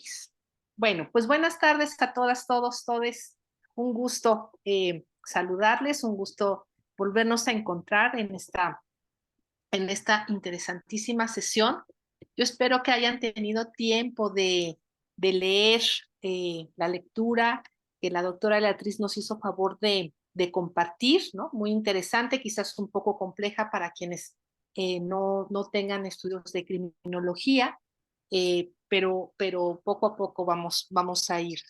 Feliz. Bueno, pues buenas tardes a todas, todos, todes. Un gusto saludarles, un gusto volvernos a encontrar en esta interesantísima sesión. Yo espero que hayan tenido tiempo de leer la lectura que la doctora Beatriz nos hizo favor de compartir, ¿no? Muy interesante, quizás un poco compleja para quienes no tengan estudios de criminología, pero poco a poco vamos a ir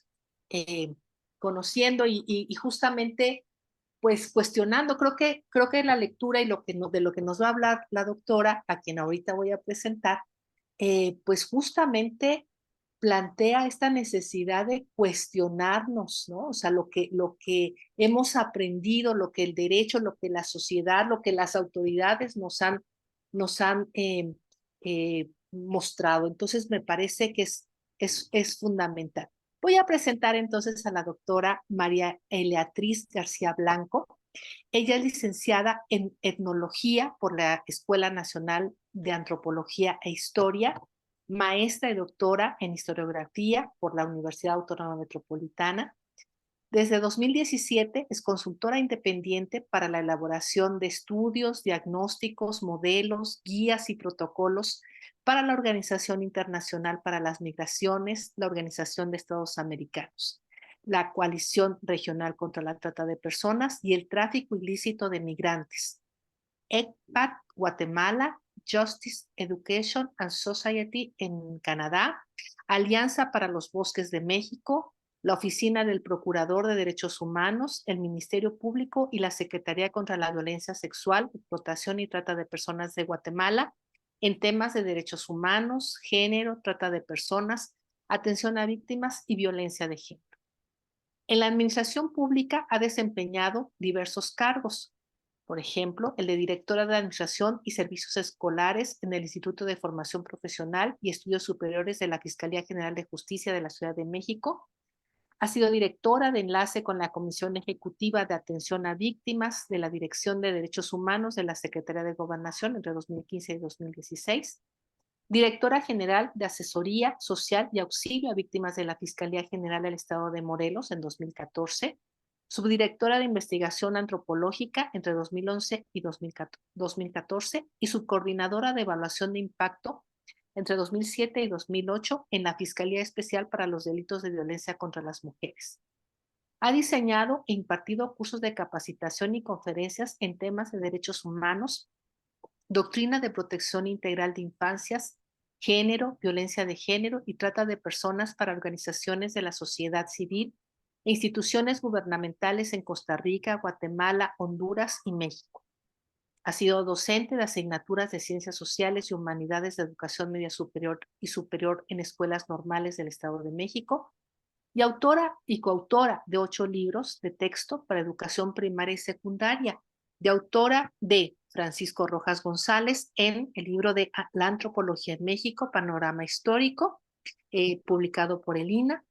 eh, conociendo y justamente pues cuestionando. Creo que la lectura y de lo que nos va a hablar la doctora, a quien ahorita voy a presentar, pues justamente plantea esta necesidad de cuestionarnos, ¿no? O sea, lo que hemos aprendido, lo que el derecho, lo que la sociedad, lo que las autoridades nos han mostrado. Entonces, me parece que es fundamental. Voy a presentar entonces a la doctora María Eleatriz García Blanco. Ella es licenciada en etnología por la Escuela Nacional de Antropología e Historia, maestra y doctora en historiografía por la Universidad Autónoma Metropolitana. Desde 2017 es consultora independiente para la elaboración de estudios, diagnósticos, modelos, guías y protocolos para la Organización Internacional para las Migraciones, la Organización de Estados Americanos, la Coalición Regional contra la Trata de Personas y el Tráfico Ilícito de Migrantes, ECPAT Guatemala, Justice, Education and Society en Canadá, Alianza para los Bosques de México, la Oficina del Procurador de Derechos Humanos, el Ministerio Público y la Secretaría contra la Violencia Sexual, Explotación y Trata de Personas de Guatemala en temas de derechos humanos, género, trata de personas, atención a víctimas y violencia de género. En la administración pública ha desempeñado diversos cargos, por ejemplo, el de directora de Administración y Servicios Escolares en el Instituto de Formación Profesional y Estudios Superiores de la Fiscalía General de Justicia de la Ciudad de México. Ha sido directora de enlace con la Comisión Ejecutiva de Atención a Víctimas de la Dirección de Derechos Humanos de la Secretaría de Gobernación entre 2015 y 2016. Directora General de Asesoría Social y Auxilio a Víctimas de la Fiscalía General del Estado de Morelos en 2014. Subdirectora de Investigación Antropológica entre 2011 y 2014 y subcoordinadora de Evaluación de Impacto entre 2007 y 2008 en la Fiscalía Especial para los Delitos de Violencia contra las Mujeres. Ha diseñado e impartido cursos de capacitación y conferencias en temas de derechos humanos, doctrina de protección integral de infancias, género, violencia de género y trata de personas para organizaciones de la sociedad civil e instituciones gubernamentales en Costa Rica, Guatemala, Honduras y México. Ha sido docente de asignaturas de Ciencias Sociales y Humanidades de Educación Media Superior y Superior en escuelas normales del Estado de México y autora y coautora de 8 libros de texto para educación primaria y secundaria, de autora de Francisco Rojas González en el libro de La Antropología en México, Panorama Histórico, publicado por el INA,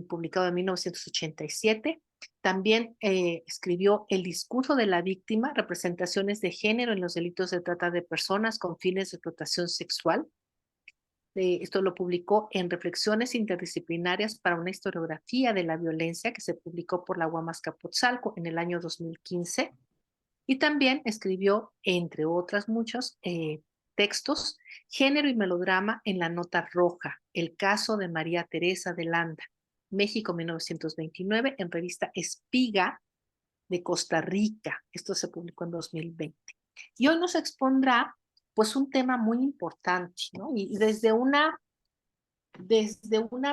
publicado en 1987. También escribió El discurso de la víctima, representaciones de género en los delitos de trata de personas con fines de explotación sexual. Esto lo publicó en Reflexiones Interdisciplinarias para una Historiografía de la Violencia, que se publicó por la UAM Azcapotzalco en el año 2015. Y también escribió, entre otras muchos textos, Género y Melodrama en la Nota Roja, el caso de María Teresa de Landa, México 1929, en revista Espiga de Costa Rica. Esto se publicó en 2020. Y hoy nos expondrá pues un tema muy importante, ¿no? Y desde una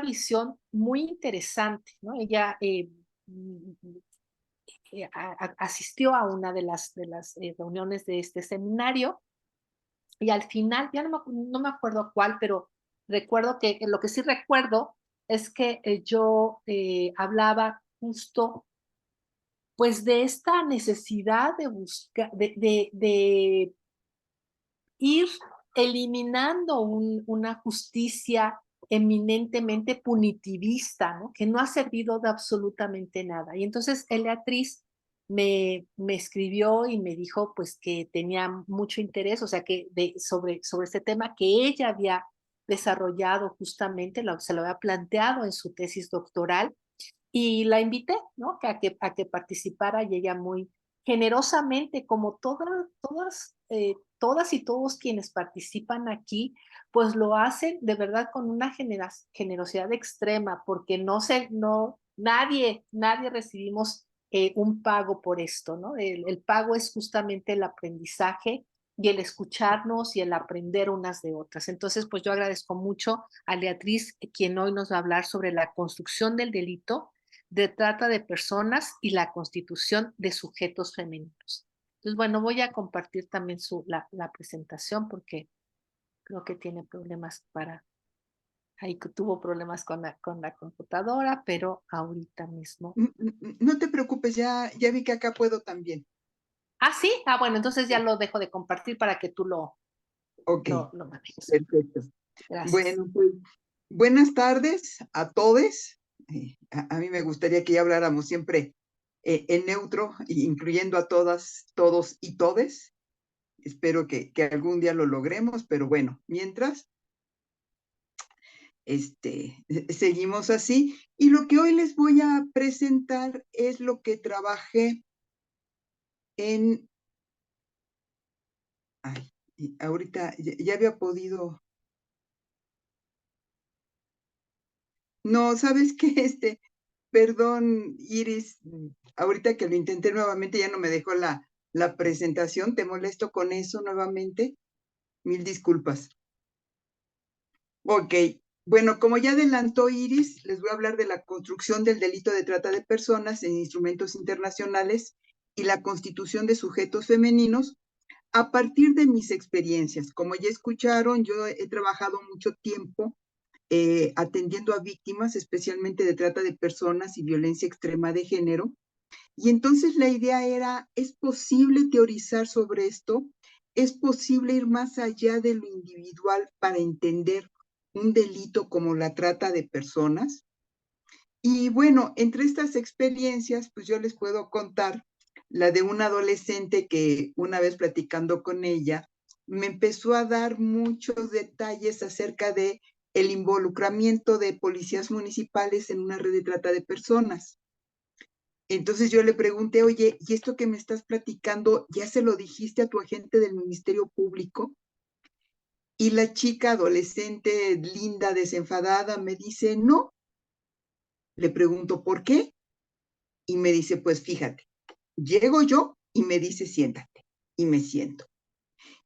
visión muy interesante, ¿no? Ella asistió a una de las reuniones de este seminario y al final, ya no me acuerdo cuál, pero recuerdo que lo que sí recuerdo es que yo hablaba justo pues de esta necesidad de buscar, de ir eliminando una justicia eminentemente punitivista, ¿no? Que no ha servido de absolutamente nada. Y entonces Eleatriz me escribió y me dijo pues que tenía mucho interés, o sea, que sobre este tema que ella había desarrollado justamente, se lo había planteado en su tesis doctoral y la invité, ¿no? A que participara y ella muy generosamente, como todas y todos quienes participan aquí, pues lo hacen de verdad con una generosidad extrema, porque nadie recibimos un pago por esto, ¿no? El pago es justamente el aprendizaje y el escucharnos y el aprender unas de otras. Entonces, pues yo agradezco mucho a Beatriz, quien hoy nos va a hablar sobre la construcción del delito de trata de personas y la constitución de sujetos femeninos. Entonces, bueno, voy a compartir también la presentación porque creo que tiene problemas ahí tuvo problemas con con la computadora, pero ahorita mismo. No te preocupes, ya vi que acá puedo también. Ah, sí, ah, bueno, entonces ya lo dejo de compartir para que tú Ok, lo manejes. perfecto. Gracias. Bueno, pues buenas tardes a todos. A mí me gustaría que ya habláramos siempre en neutro, incluyendo a todas, todos y todes. Espero que algún día lo logremos, pero bueno, mientras, seguimos así. Y lo que hoy les voy a presentar es lo que trabajé en... Ay, y ahorita ya había podido... No, ¿sabes qué? Perdón, Iris, ahorita que lo intenté nuevamente ya no me dejó la presentación. ¿Te molesto con eso nuevamente? Mil disculpas. Ok, bueno, como ya adelantó Iris, les voy a hablar de la construcción del delito de trata de personas en instrumentos internacionales y la constitución de sujetos femeninos a partir de mis experiencias. Como ya escucharon, yo he trabajado mucho tiempo atendiendo a víctimas, especialmente de trata de personas y violencia extrema de género. Y entonces la idea era, ¿es posible teorizar sobre esto? ¿Es posible ir más allá de lo individual para entender un delito como la trata de personas? Y bueno, entre estas experiencias, pues yo les puedo contar la de una adolescente que una vez platicando con ella, me empezó a dar muchos detalles acerca de el involucramiento de policías municipales en una red de trata de personas. Entonces yo le pregunté, oye, ¿y esto que me estás platicando, ya se lo dijiste a tu agente del Ministerio Público? Y la chica adolescente, linda, desenfadada, me dice, no. Le pregunto, ¿por qué? Y me dice, pues fíjate, llego yo y me dice, siéntate. Y me siento.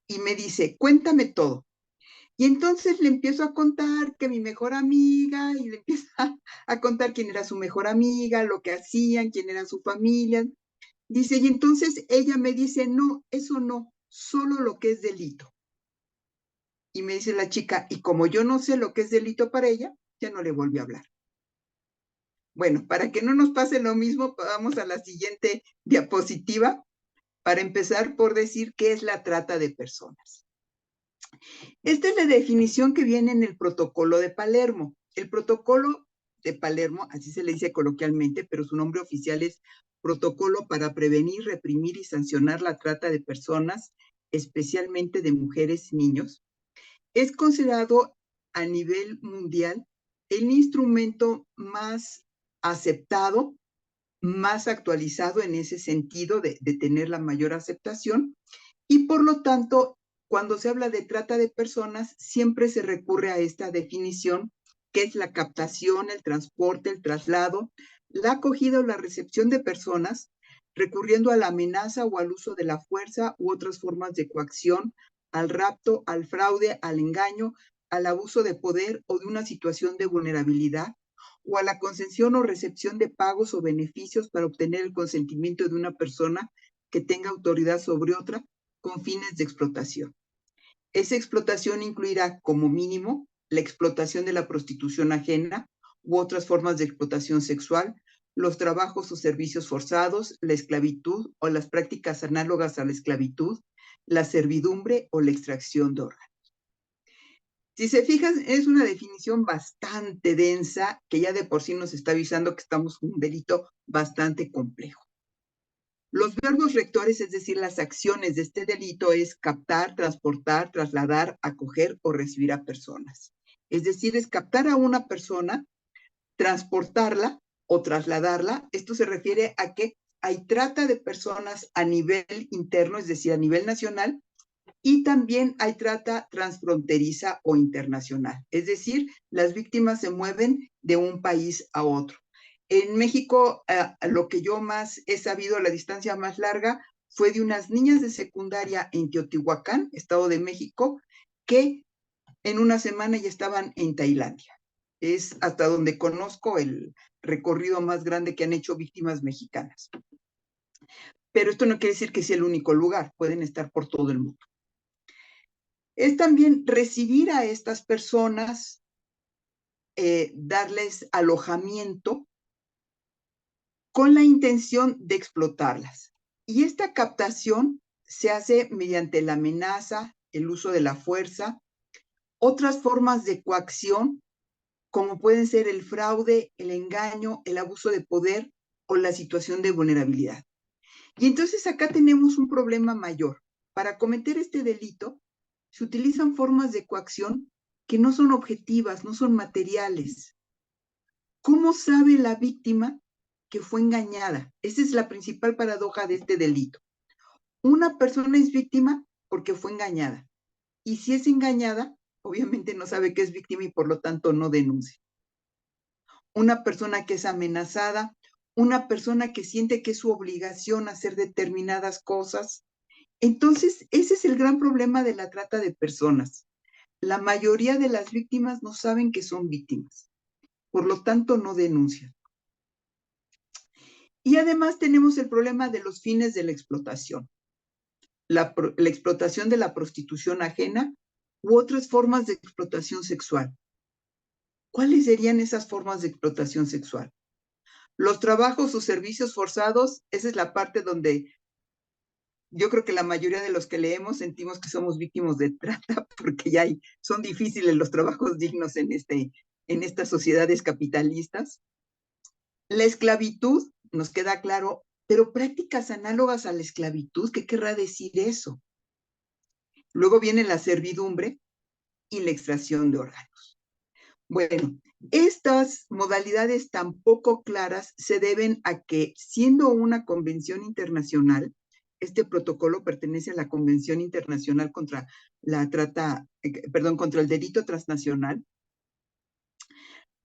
Y me dice, cuéntame todo. Y entonces le empiezo a contar que mi mejor amiga, y le empiezo a contar quién era su mejor amiga, lo que hacían, quién era su familia. Dice, y entonces ella me dice, no, eso no, solo lo que es delito. Y me dice la chica, y como yo no sé lo que es delito para ella, ya no le volví a hablar. Bueno, para que no nos pase lo mismo, vamos a la siguiente diapositiva para empezar por decir qué es la trata de personas. Esta es la definición que viene en el protocolo de Palermo. El protocolo de Palermo, así se le dice coloquialmente, pero su nombre oficial es Protocolo para prevenir, reprimir y sancionar la trata de personas, especialmente de mujeres y niños. Es considerado a nivel mundial el instrumento más aceptado, más actualizado en ese sentido de tener la mayor aceptación, y por lo tanto, cuando se habla de trata de personas, siempre se recurre a esta definición, que es la captación, el transporte, el traslado, la acogida o la recepción de personas, recurriendo a la amenaza o al uso de la fuerza u otras formas de coacción, al rapto, al fraude, al engaño, al abuso de poder o de una situación de vulnerabilidad, o a la concesión o recepción de pagos o beneficios para obtener el consentimiento de una persona que tenga autoridad sobre otra con fines de explotación. Esa explotación incluirá, como mínimo, la explotación de la prostitución ajena u otras formas de explotación sexual, los trabajos o servicios forzados, la esclavitud o las prácticas análogas a la esclavitud, la servidumbre o la extracción de órganos. Si se fijan, es una definición bastante densa que ya de por sí nos está avisando que estamos en un delito bastante complejo. Los verbos rectores, es decir, las acciones de este delito, es captar, transportar, trasladar, acoger o recibir a personas. Es decir, es captar a una persona, transportarla o trasladarla. Esto se refiere a que hay trata de personas a nivel interno, es decir, a nivel nacional, y también hay trata transfronteriza o internacional. Es decir, las víctimas se mueven de un país a otro. En México, lo que yo más he sabido, la distancia más larga, fue de unas niñas de secundaria en Teotihuacán, Estado de México, que en una semana ya estaban en Tailandia. Es hasta donde conozco el recorrido más grande que han hecho víctimas mexicanas. Pero esto no quiere decir que sea el único lugar, pueden estar por todo el mundo. Es también recibir a estas personas, darles alojamiento con la intención de explotarlas. Y esta captación se hace mediante la amenaza, el uso de la fuerza, otras formas de coacción, como pueden ser el fraude, el engaño, el abuso de poder o la situación de vulnerabilidad. Y entonces acá tenemos un problema mayor. Para cometer este delito, se utilizan formas de coacción que no son objetivas, no son materiales. ¿Cómo sabe la víctima que fue engañada? Esa es la principal paradoja de este delito. Una persona es víctima porque fue engañada. Y si es engañada, obviamente no sabe que es víctima y por lo tanto no denuncia. Una persona que es amenazada, una persona que siente que es su obligación hacer determinadas cosas. Entonces, ese es el gran problema de la trata de personas. La mayoría de las víctimas no saben que son víctimas, por lo tanto no denuncian. Y además tenemos el problema de los fines de la explotación. La explotación de la prostitución ajena u otras formas de explotación sexual. ¿Cuáles serían esas formas de explotación sexual? Los trabajos o servicios forzados, esa es la parte donde yo creo que la mayoría de los que leemos sentimos que somos víctimas de trata porque ya son difíciles los trabajos dignos en estas sociedades capitalistas. La esclavitud, nos queda claro, pero prácticas análogas a la esclavitud, ¿qué querrá decir eso? Luego viene la servidumbre y la extracción de órganos. Bueno, estas modalidades tan poco claras se deben a que, siendo una convención internacional, este protocolo pertenece a la Convención Internacional contra la trata, contra el delito transnacional,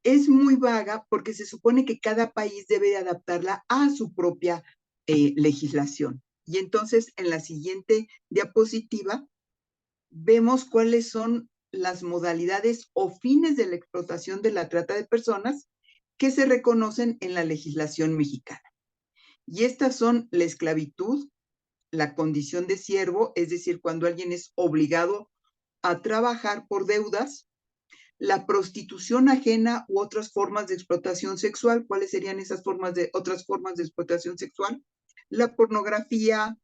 es muy vaga porque se supone que cada país debe de adaptarla a su propia legislación. Y entonces, en la siguiente diapositiva, vemos cuáles son las modalidades o fines de la explotación de la trata de personas que se reconocen en la legislación mexicana. Y estas son la esclavitud, la condición de siervo, es decir, cuando alguien es obligado a trabajar por deudas, la prostitución ajena u otras formas de explotación sexual. ¿Cuáles serían esas otras formas de explotación sexual? La pornografía,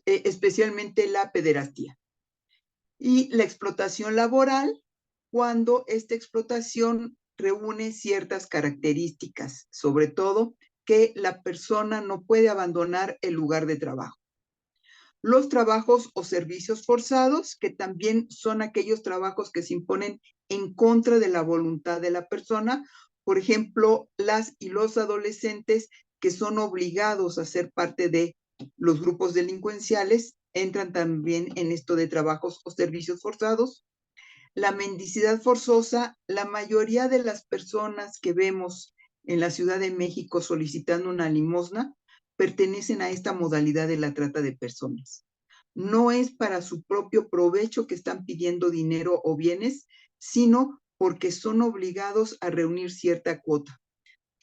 especialmente la pederastía. Y la explotación laboral, cuando esta explotación reúne ciertas características, sobre todo que la persona no puede abandonar el lugar de trabajo. Los trabajos o servicios forzados, que también son aquellos trabajos que se imponen en contra de la voluntad de la persona. Por ejemplo, las y los adolescentes que son obligados a ser parte de los grupos delincuenciales entran también en esto de trabajos o servicios forzados. La mendicidad forzosa, la mayoría de las personas que vemos en la Ciudad de México solicitando una limosna pertenecen a esta modalidad de la trata de personas. No es para su propio provecho que están pidiendo dinero o bienes, sino porque son obligados a reunir cierta cuota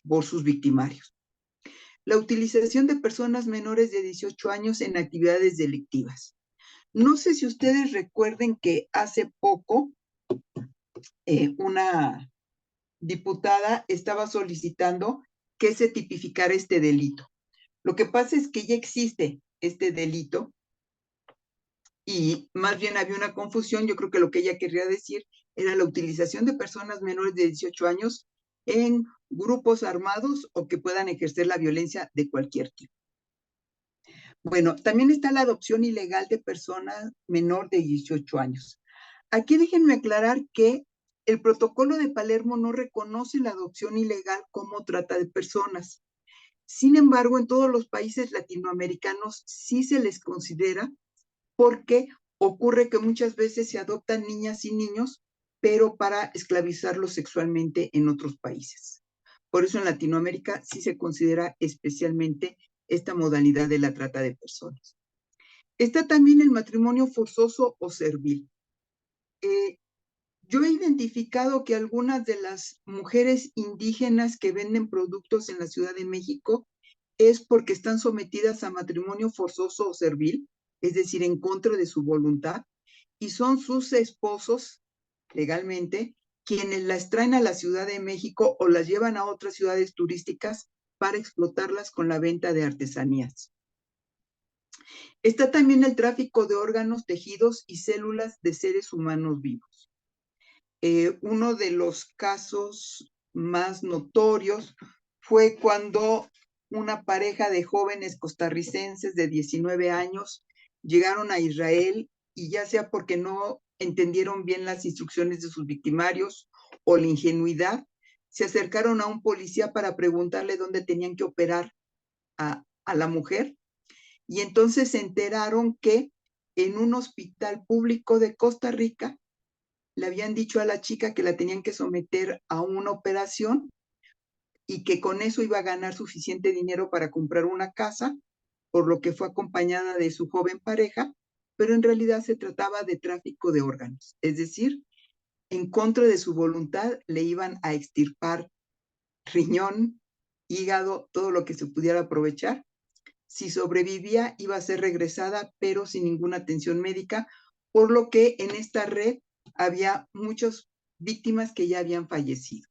por sus victimarios. La utilización de personas menores de 18 años en actividades delictivas. No sé si ustedes recuerden que hace poco una diputada estaba solicitando que se tipificara este delito. Lo que pasa es que ya existe este delito y más bien había una confusión. Yo creo que lo que ella quería decir era la utilización de personas menores de 18 años en grupos armados o que puedan ejercer la violencia de cualquier tipo. Bueno, también está la adopción ilegal de personas menor de 18 años. Aquí déjenme aclarar que el protocolo de Palermo no reconoce la adopción ilegal como trata de personas. Sin embargo, en todos los países latinoamericanos sí se les considera, porque ocurre que muchas veces se adoptan niñas y niños, pero para esclavizarlos sexualmente en otros países. Por eso en Latinoamérica sí se considera especialmente esta modalidad de la trata de personas. Está también el matrimonio forzoso o servil. Yo he identificado que algunas de las mujeres indígenas que venden productos en la Ciudad de México es porque están sometidas a matrimonio forzoso o servil, es decir, en contra de su voluntad, y son sus esposos, legalmente, quienes las traen a la Ciudad de México o las llevan a otras ciudades turísticas para explotarlas con la venta de artesanías. Está también el tráfico de órganos, tejidos y células de seres humanos vivos. Uno de los casos más notorios fue cuando una pareja de jóvenes costarricenses de 19 años llegaron a Israel y ya sea porque no entendieron bien las instrucciones de sus victimarios o la ingenuidad, se acercaron a un policía para preguntarle dónde tenían que operar a la mujer, y entonces se enteraron que en un hospital público de Costa Rica le habían dicho a la chica que la tenían que someter a una operación y que con eso iba a ganar suficiente dinero para comprar una casa, por lo que fue acompañada de su joven pareja, pero en realidad se trataba de tráfico de órganos, es decir, en contra de su voluntad le iban a extirpar riñón, hígado, todo lo que se pudiera aprovechar. Si sobrevivía, iba a ser regresada, pero sin ninguna atención médica, por lo que en esta red había muchas víctimas que ya habían fallecido.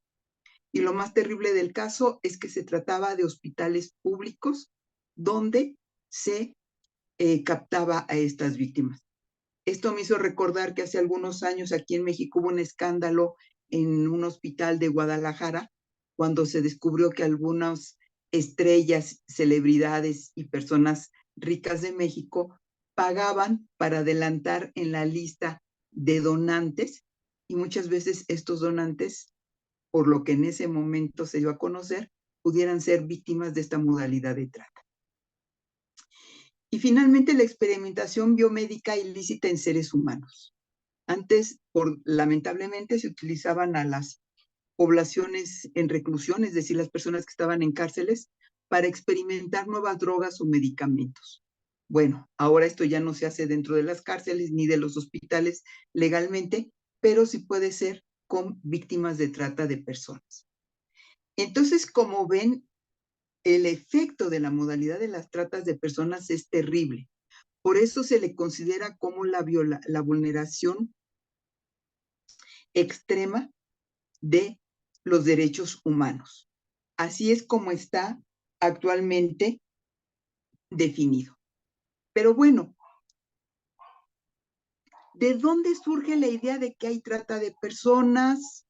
Y lo más terrible del caso es que se trataba de hospitales públicos donde se captaba a estas víctimas. Esto me hizo recordar que hace algunos años aquí en México hubo un escándalo en un hospital de Guadalajara cuando se descubrió que algunas estrellas, celebridades y personas ricas de México pagaban para adelantar en la lista de donantes, y muchas veces estos donantes, por lo que en ese momento se dio a conocer, pudieran ser víctimas de esta modalidad de trata. Y finalmente, la experimentación biomédica ilícita en seres humanos. Antes, lamentablemente, se utilizaban a las poblaciones en reclusión, es decir, las personas que estaban en cárceles, para experimentar nuevas drogas o medicamentos. Bueno, ahora esto ya no se hace dentro de las cárceles ni de los hospitales legalmente, pero sí puede ser con víctimas de trata de personas. Entonces, como ven, el efecto de la modalidad de las tratas de personas es terrible. Por eso se le considera como la vulneración extrema de los derechos humanos. Así es como está actualmente definido. Pero bueno, ¿de dónde surge la idea de que hay trata de personas?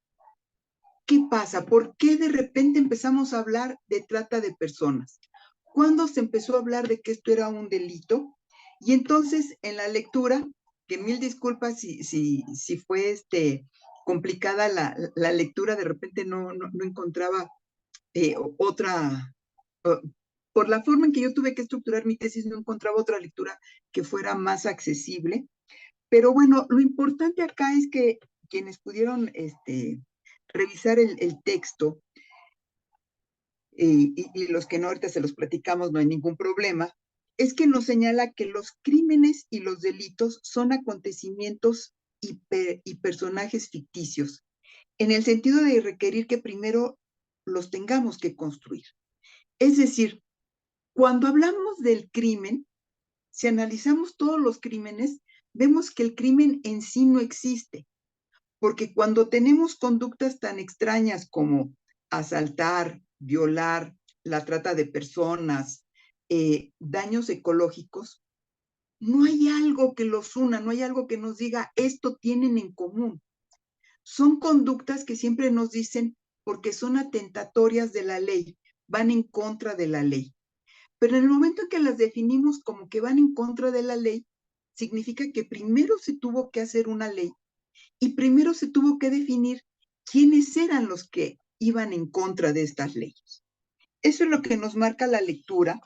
¿Qué pasa? ¿Por qué de repente empezamos a hablar de trata de personas? ¿Cuándo se empezó a hablar de que esto era un delito? Y entonces en la lectura, que mil disculpas si fue complicada la lectura, de repente no encontraba otra, por la forma en que yo tuve que estructurar mi tesis, no encontraba otra lectura que fuera más accesible. Pero bueno, lo importante acá es que quienes pudieron revisar el texto, y los que no ahorita se los platicamos, no hay ningún problema, es que nos señala que los crímenes y los delitos son acontecimientos y personajes ficticios, en el sentido de requerir que primero los tengamos que construir. Es decir, cuando hablamos del crimen, si analizamos todos los crímenes, vemos que el crimen en sí no existe, porque cuando tenemos conductas tan extrañas como asaltar, violar, la trata de personas, daños ecológicos, no hay algo que los una, no hay algo que nos diga esto tienen en común. Son conductas que siempre nos dicen porque son atentatorias de la ley, van en contra de la ley. Pero en el momento en que las definimos como que van en contra de la ley, significa que primero se tuvo que hacer una ley y primero se tuvo que definir quiénes eran los que iban en contra de estas leyes. Eso es lo que nos marca la lectura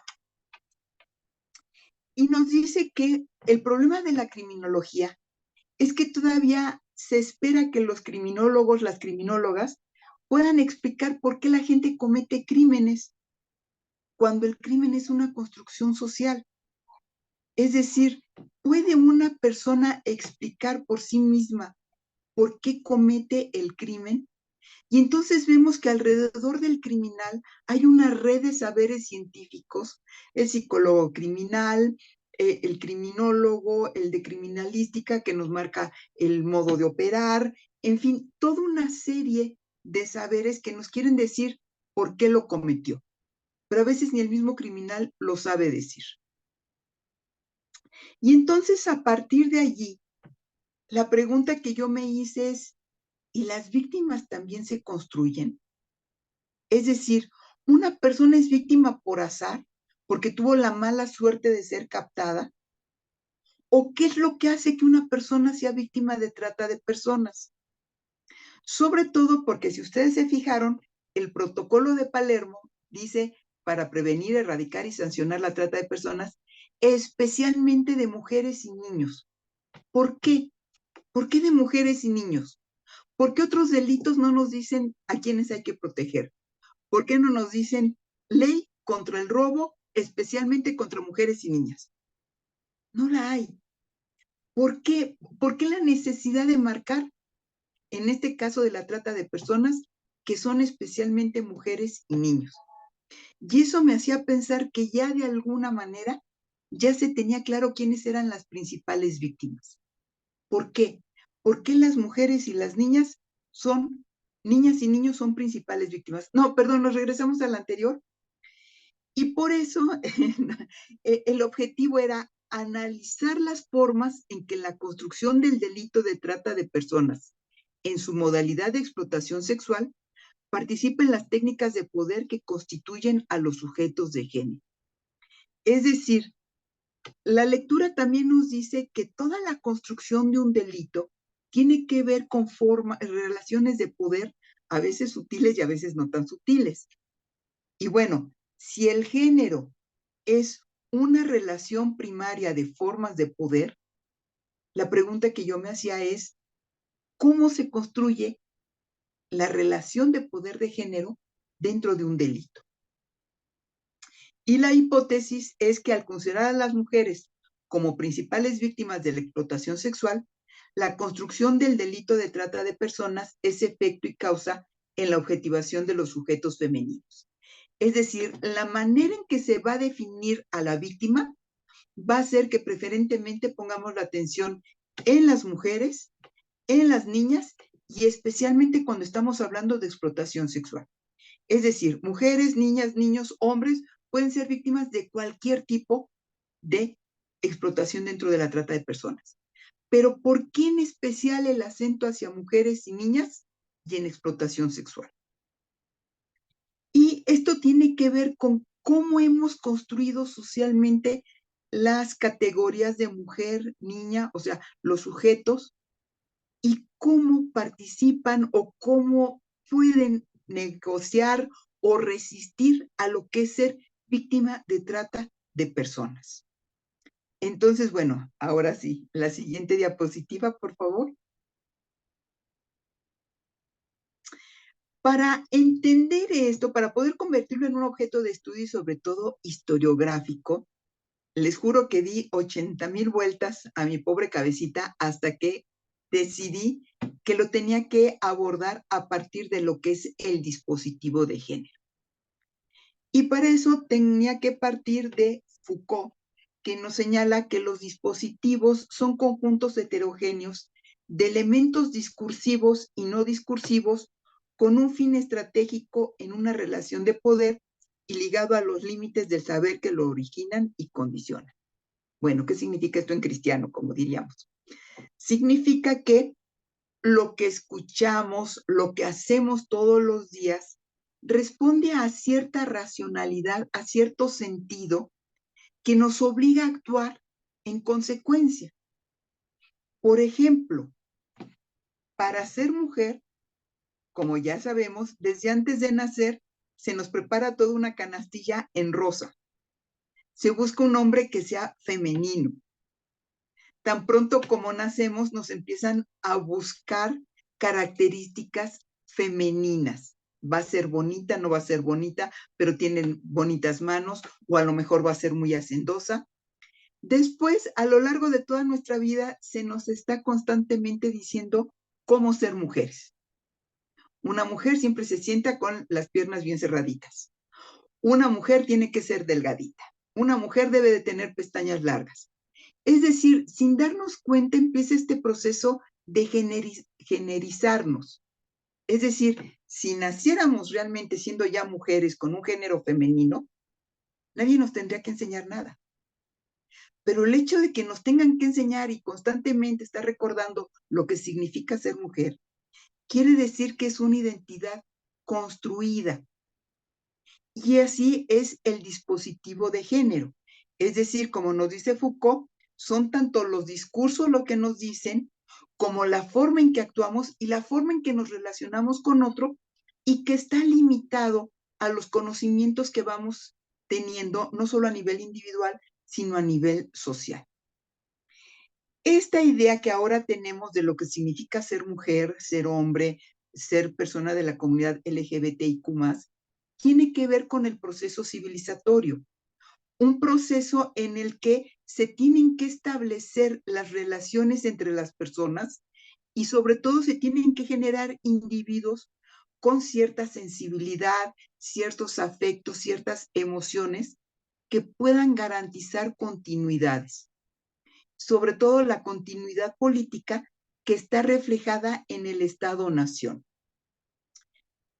y nos dice que el problema de la criminología es que todavía se espera que los criminólogos, las criminólogas, puedan explicar por qué la gente comete crímenes cuando el crimen es una construcción social. Es decir, ¿puede una persona explicar por sí misma por qué comete el crimen? Y entonces vemos que alrededor del criminal hay una red de saberes científicos, el psicólogo criminal, el criminólogo, el de criminalística que nos marca el modo de operar, en fin, toda una serie de saberes que nos quieren decir por qué lo cometió. Pero a veces ni el mismo criminal lo sabe decir. Y entonces a partir de allí, la pregunta que yo me hice es, ¿y las víctimas también se construyen? Es decir, una persona es víctima por azar, porque tuvo la mala suerte de ser captada, ¿o qué es lo que hace que una persona sea víctima de trata de personas? Sobre todo porque si ustedes se fijaron, el protocolo de Palermo dice para prevenir, erradicar y sancionar la trata de personas, especialmente de mujeres y niños. ¿Por qué? ¿Por qué de mujeres y niños? ¿Por qué otros delitos no nos dicen a quiénes hay que proteger? ¿Por qué no nos dicen ley contra el robo, especialmente contra mujeres y niñas? No la hay. ¿Por qué? ¿Por qué la necesidad de marcar, en este caso de la trata de personas, que son especialmente mujeres y niños? Y eso me hacía pensar que ya de alguna manera ya se tenía claro quiénes eran las principales víctimas. ¿Por qué? ¿Por qué las mujeres y las niñas y niños son principales víctimas? No, perdón, nos regresamos al anterior. Y por eso el objetivo era analizar las formas en que la construcción del delito de trata de personas en su modalidad de explotación sexual participa en las técnicas de poder que constituyen a los sujetos de género. Es decir, la lectura también nos dice que toda la construcción de un delito tiene que ver con relaciones de poder, a veces sutiles y a veces no tan sutiles. Y bueno, si el género es una relación primaria de formas de poder, la pregunta que yo me hacía es, ¿cómo se construye la relación de poder de género dentro de un delito? Y la hipótesis es que al considerar a las mujeres como principales víctimas de la explotación sexual, la construcción del delito de trata de personas es efecto y causa en la objetivación de los sujetos femeninos. Es decir, la manera en que se va a definir a la víctima va a ser que preferentemente pongamos la atención en las mujeres, en las niñas y especialmente cuando estamos hablando de explotación sexual. Es decir, mujeres, niñas, niños, hombres pueden ser víctimas de cualquier tipo de explotación dentro de la trata de personas. Pero ¿por qué en especial el acento hacia mujeres y niñas y en explotación sexual? Y esto tiene que ver con cómo hemos construido socialmente las categorías de mujer, niña, o sea, los sujetos, y cómo participan o cómo pueden negociar o resistir a lo que es ser víctima de trata de personas. Entonces, bueno, ahora sí, la siguiente diapositiva, por favor. Para entender esto, para poder convertirlo en un objeto de estudio y sobre todo historiográfico, les juro que di 80,000 vueltas a mi pobre cabecita hasta que decidí que lo tenía que abordar a partir de lo que es el dispositivo de género. Y para eso tenía que partir de Foucault, que nos señala que los dispositivos son conjuntos heterogéneos de elementos discursivos y no discursivos con un fin estratégico en una relación de poder y ligado a los límites del saber que lo originan y condicionan. Bueno, ¿qué significa esto en cristiano, como diríamos? Significa que lo que escuchamos, lo que hacemos todos los días, responde a cierta racionalidad, a cierto sentido que nos obliga a actuar en consecuencia. Por ejemplo, para ser mujer, como ya sabemos, desde antes de nacer se nos prepara toda una canastilla en rosa. Se busca un hombre que sea femenino. Tan pronto como nacemos, nos empiezan a buscar características femeninas. Va a ser bonita, no va a ser bonita, pero tiene bonitas manos, o a lo mejor va a ser muy hacendosa. Después, a lo largo de toda nuestra vida, se nos está constantemente diciendo cómo ser mujeres. Una mujer siempre se sienta con las piernas bien cerraditas. Una mujer tiene que ser delgadita. Una mujer debe de tener pestañas largas. Es decir, sin darnos cuenta empieza este proceso de generizarnos. Es decir, si naciéramos realmente siendo ya mujeres con un género femenino, nadie nos tendría que enseñar nada. Pero el hecho de que nos tengan que enseñar y constantemente estar recordando lo que significa ser mujer, quiere decir que es una identidad construida. Y así es el dispositivo de género. Es decir, como nos dice Foucault, son tanto los discursos lo que nos dicen, como la forma en que actuamos y la forma en que nos relacionamos con otro, y que está limitado a los conocimientos que vamos teniendo, no solo a nivel individual, sino a nivel social. Esta idea que ahora tenemos de lo que significa ser mujer, ser hombre, ser persona de la comunidad LGBTIQ+, tiene que ver con el proceso civilizatorio, un proceso en el que se tienen que establecer las relaciones entre las personas y sobre todo se tienen que generar individuos con cierta sensibilidad, ciertos afectos, ciertas emociones que puedan garantizar continuidades, sobre todo la continuidad política que está reflejada en el Estado-nación.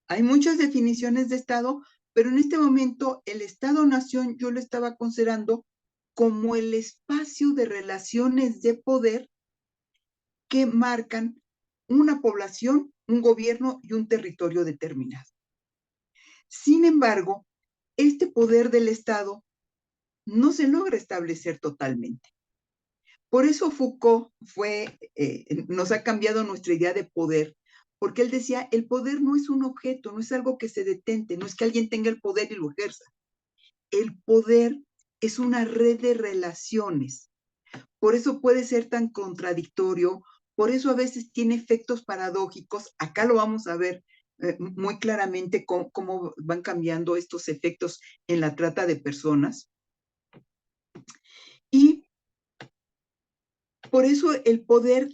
Hay muchas definiciones de Estado, pero en este momento el Estado-nación yo lo estaba considerando como el espacio de relaciones de poder que marcan una población, un gobierno y un territorio determinado. Sin embargo, este poder del Estado no se logra establecer totalmente. Por eso Foucault nos ha cambiado nuestra idea de poder, porque él decía, el poder no es un objeto, no es algo que se detente, no es que alguien tenga el poder y lo ejerza. El poder es una red de relaciones. Por eso puede ser tan contradictorio, por eso a veces tiene efectos paradójicos. Acá lo vamos a ver muy claramente cómo van cambiando estos efectos en la trata de personas. Y por eso el poder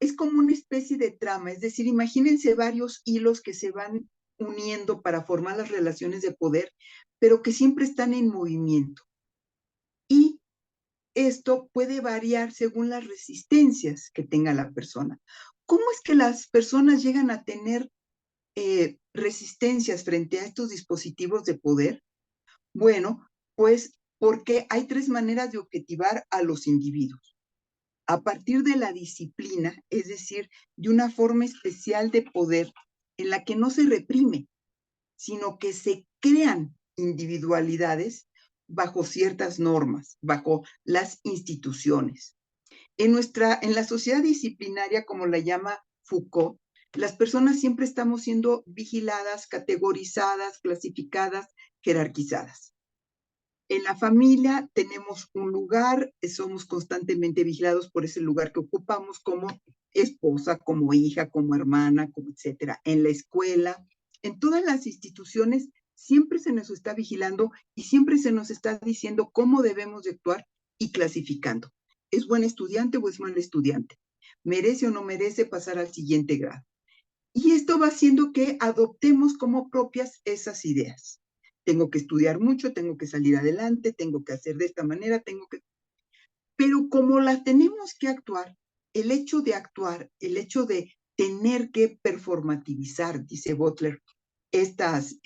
es como una especie de trama, es decir, imagínense varios hilos que se van uniendo para formar las relaciones de poder, pero que siempre están en movimiento. Y esto puede variar según las resistencias que tenga la persona. ¿Cómo es que las personas llegan a tener resistencias frente a estos dispositivos de poder? Bueno, pues porque hay tres maneras de objetivar a los individuos. A partir de la disciplina, es decir, de una forma especial de poder en la que no se reprime, sino que se crean individualidades bajo ciertas normas, bajo las instituciones. En la sociedad disciplinaria, como la llama Foucault, las personas siempre estamos siendo vigiladas, categorizadas, clasificadas, jerarquizadas. En la familia tenemos un lugar, somos constantemente vigilados por ese lugar que ocupamos como esposa, como hija, como hermana, como etcétera. En la escuela, en todas las instituciones, siempre se nos está vigilando y siempre se nos está diciendo cómo debemos de actuar y clasificando. ¿Es buen estudiante o es mal estudiante? ¿Merece o no merece pasar al siguiente grado? Y esto va haciendo que adoptemos como propias esas ideas. Tengo que estudiar mucho, tengo que salir adelante, tengo que hacer de esta manera, Pero como las tenemos que actuar, el hecho de tener que performativizar, dice Butler, estos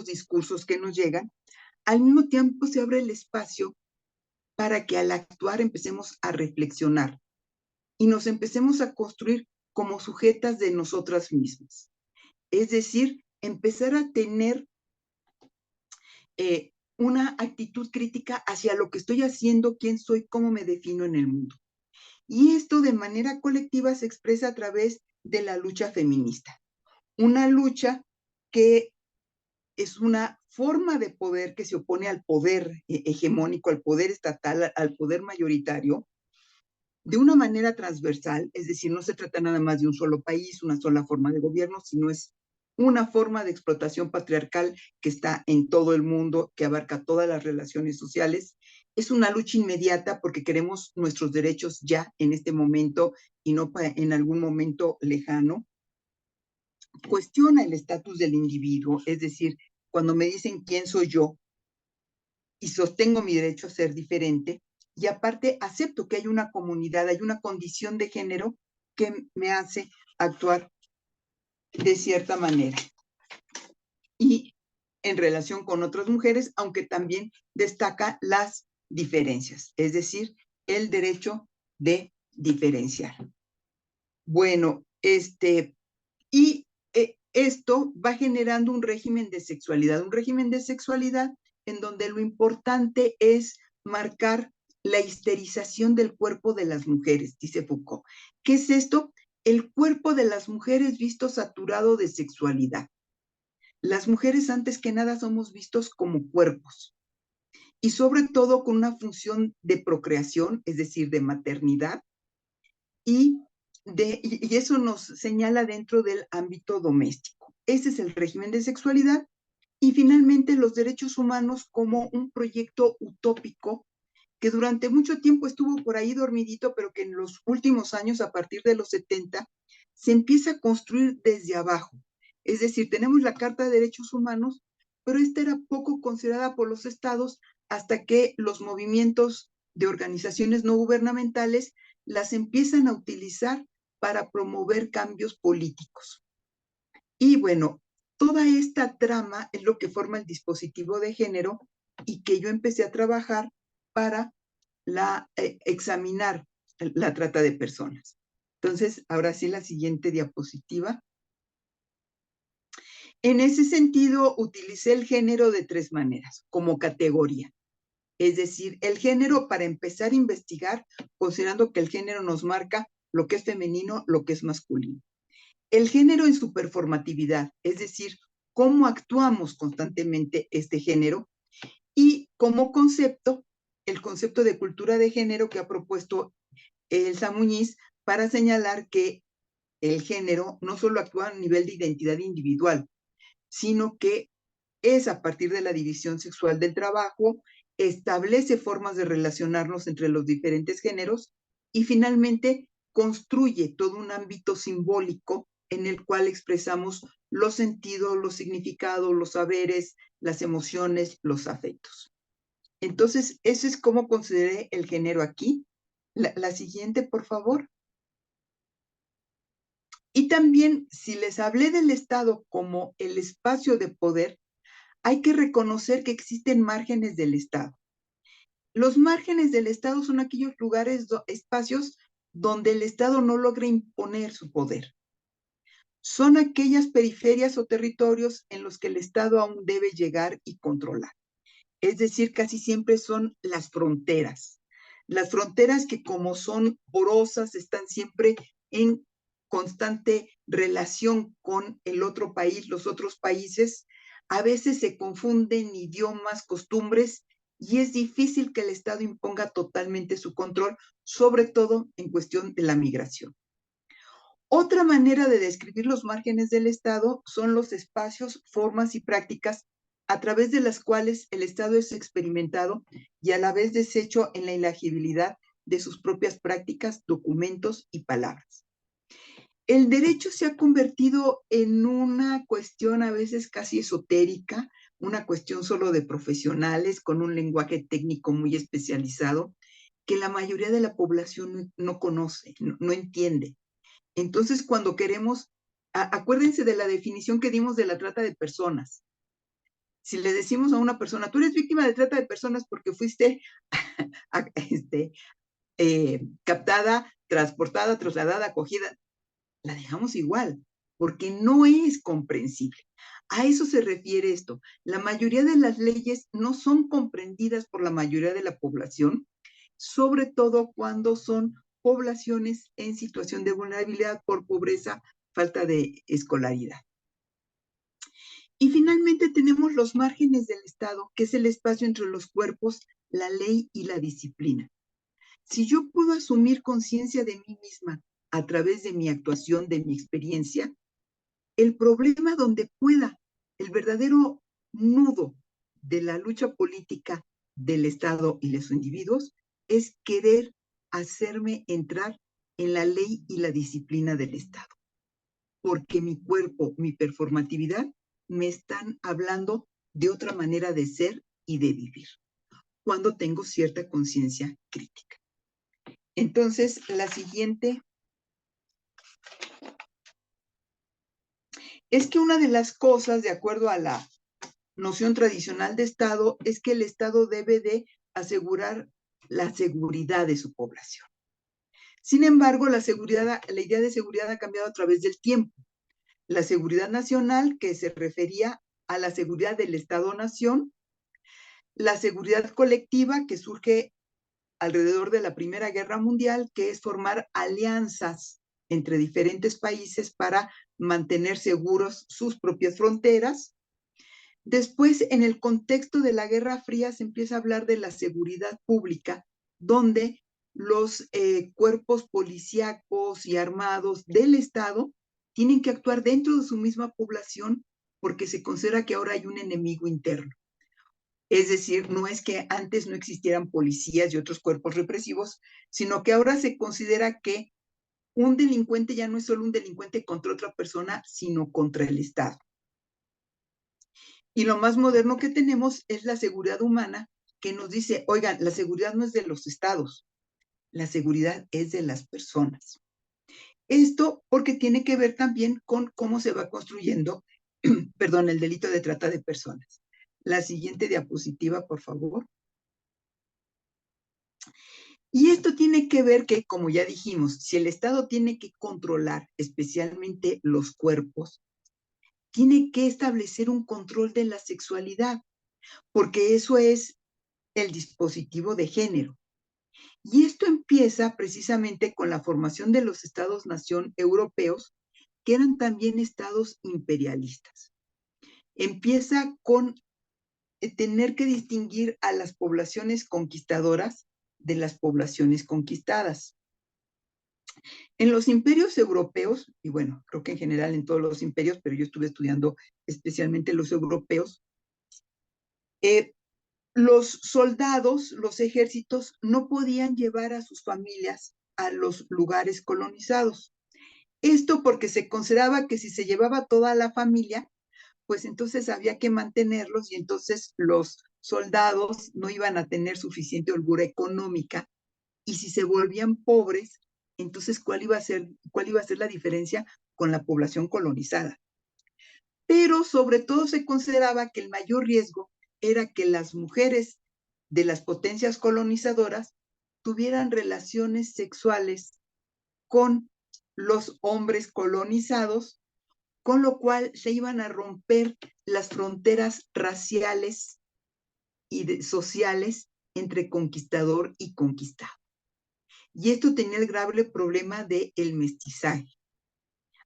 discursos que nos llegan, al mismo tiempo se abre el espacio para que al actuar empecemos a reflexionar y nos empecemos a construir como sujetas de nosotras mismas. Es decir, empezar a tener una actitud crítica hacia lo que estoy haciendo, quién soy, cómo me defino en el mundo. Y esto de manera colectiva se expresa a través de la lucha feminista. Una lucha que es una forma de poder que se opone al poder hegemónico, al poder estatal, al poder mayoritario, de una manera transversal, es decir, no se trata nada más de un solo país, una sola forma de gobierno, sino es una forma de explotación patriarcal que está en todo el mundo, que abarca todas las relaciones sociales. Es una lucha inmediata porque queremos nuestros derechos ya en este momento y no en algún momento lejano. Cuestiona el estatus del individuo, es decir, cuando me dicen quién soy yo y sostengo mi derecho a ser diferente, y aparte acepto que hay una comunidad, hay una condición de género que me hace actuar de cierta manera. Y en relación con otras mujeres, aunque también destaca las diferencias, es decir, el derecho de diferenciar. Bueno, y esto va generando un régimen de sexualidad en donde lo importante es marcar la histerización del cuerpo de las mujeres, dice Foucault. ¿Qué es esto? El cuerpo de las mujeres visto saturado de sexualidad. Las mujeres antes que nada somos vistos como cuerpos y sobre todo con una función de procreación, es decir, de maternidad, y eso nos señala dentro del ámbito doméstico. Ese es el régimen de sexualidad. Y finalmente los derechos humanos como un proyecto utópico que durante mucho tiempo estuvo por ahí dormidito, pero que en los últimos años, a partir de los 70, se empieza a construir desde abajo. Es decir, tenemos la Carta de Derechos Humanos, pero esta era poco considerada por los estados hasta que los movimientos de organizaciones no gubernamentales las empiezan a utilizar para promover cambios políticos. Y bueno, toda esta trama es lo que forma el dispositivo de género y que yo empecé a trabajar para examinar la trata de personas. Entonces, ahora sí, la siguiente diapositiva. En ese sentido, utilicé el género de tres maneras, como categoría. Es decir, el género para empezar a investigar, considerando que el género nos marca lo que es femenino, lo que es masculino. El género en su performatividad, es decir, cómo actuamos constantemente este género, y como concepto, el concepto de cultura de género que ha propuesto Elsa Muñiz para señalar que el género no solo actúa a nivel de identidad individual, sino que es a partir de la división sexual del trabajo, establece formas de relacionarnos entre los diferentes géneros y finalmente construye todo un ámbito simbólico en el cual expresamos los sentidos, los significados, los saberes, las emociones, los afectos. Entonces, eso es como consideré el género aquí. La siguiente, por favor. Y también, si les hablé del Estado como el espacio de poder, hay que reconocer que existen márgenes del Estado. Los márgenes del Estado son aquellos lugares, espacios donde el Estado no logra imponer su poder. Son aquellas periferias o territorios en los que el Estado aún debe llegar y controlar. Es decir, casi siempre son las fronteras. Las fronteras que como son porosas, están siempre en constante relación con el otro país, los otros países, a veces se confunden idiomas, costumbres, y es difícil que el Estado imponga totalmente su control, sobre todo en cuestión de la migración. Otra manera de describir los márgenes del Estado son los espacios, formas y prácticas a través de las cuales el Estado es experimentado y a la vez deshecho en la ilegibilidad de sus propias prácticas, documentos y palabras. El derecho se ha convertido en una cuestión a veces casi esotérica, una cuestión solo de profesionales con un lenguaje técnico muy especializado que la mayoría de la población no conoce, no entiende. Entonces, cuando queremos, acuérdense de la definición que dimos de la trata de personas. Si le decimos a una persona, tú eres víctima de trata de personas porque fuiste captada, transportada, trasladada, acogida, la dejamos igual. porque no es comprensible. A eso se refiere esto. La mayoría de las leyes no son comprendidas por la mayoría de la población, sobre todo cuando son poblaciones en situación de vulnerabilidad por pobreza, falta de escolaridad. Y finalmente tenemos los márgenes del Estado, que es el espacio entre los cuerpos, la ley y la disciplina. Si yo puedo asumir conciencia de mí misma a través de mi actuación, de mi experiencia, el problema donde pueda, el verdadero nudo de la lucha política del Estado y de los individuos es querer hacerme entrar en la ley y la disciplina del Estado. Porque mi cuerpo, mi performatividad, me están hablando de otra manera de ser y de vivir, cuando tengo cierta conciencia crítica. Entonces, la siguiente es que una de las cosas, de acuerdo a la noción tradicional de Estado, es que el Estado debe de asegurar la seguridad de su población. Sin embargo, la idea de seguridad ha cambiado a través del tiempo. La seguridad nacional, que se refería a la seguridad del Estado-nación, la seguridad colectiva, que surge alrededor de la Primera Guerra Mundial, que es formar alianzas entre diferentes países para mantener seguros sus propias fronteras. Después, en el contexto de la Guerra Fría, se empieza a hablar de la seguridad pública, donde los cuerpos policíacos y armados del Estado tienen que actuar dentro de su misma población porque se considera que ahora hay un enemigo interno. Es decir, no es que antes no existieran policías y otros cuerpos represivos, sino que ahora se considera que un delincuente ya no es solo un delincuente contra otra persona, sino contra el Estado. Y lo más moderno que tenemos es la seguridad humana, que nos dice, oigan, la seguridad no es de los estados, la seguridad es de las personas. Esto porque tiene que ver también con cómo se va construyendo, perdón, el delito de trata de personas. La siguiente diapositiva, por favor. Y esto tiene que ver que, como ya dijimos, si el Estado tiene que controlar especialmente los cuerpos, tiene que establecer un control de la sexualidad, porque eso es el dispositivo de género. Y esto empieza precisamente con la formación de los estados-nación europeos, que eran también estados imperialistas. Empieza con tener que distinguir a las poblaciones conquistadoras de las poblaciones conquistadas. En los imperios europeos, y bueno, creo que en general en todos los imperios, pero yo estuve estudiando especialmente los europeos, los soldados, los ejércitos, no podían llevar a sus familias a los lugares colonizados. Esto porque se consideraba que si se llevaba toda la familia, pues entonces había que mantenerlos y entonces los soldados no iban a tener suficiente holgura económica y si se volvían pobres, entonces ¿cuál iba a ser la diferencia con la población colonizada? Pero sobre todo se consideraba que el mayor riesgo era que las mujeres de las potencias colonizadoras tuvieran relaciones sexuales con los hombres colonizados, con lo cual se iban a romper las fronteras raciales y sociales entre conquistador y conquistado. Y esto tenía el grave problema del mestizaje.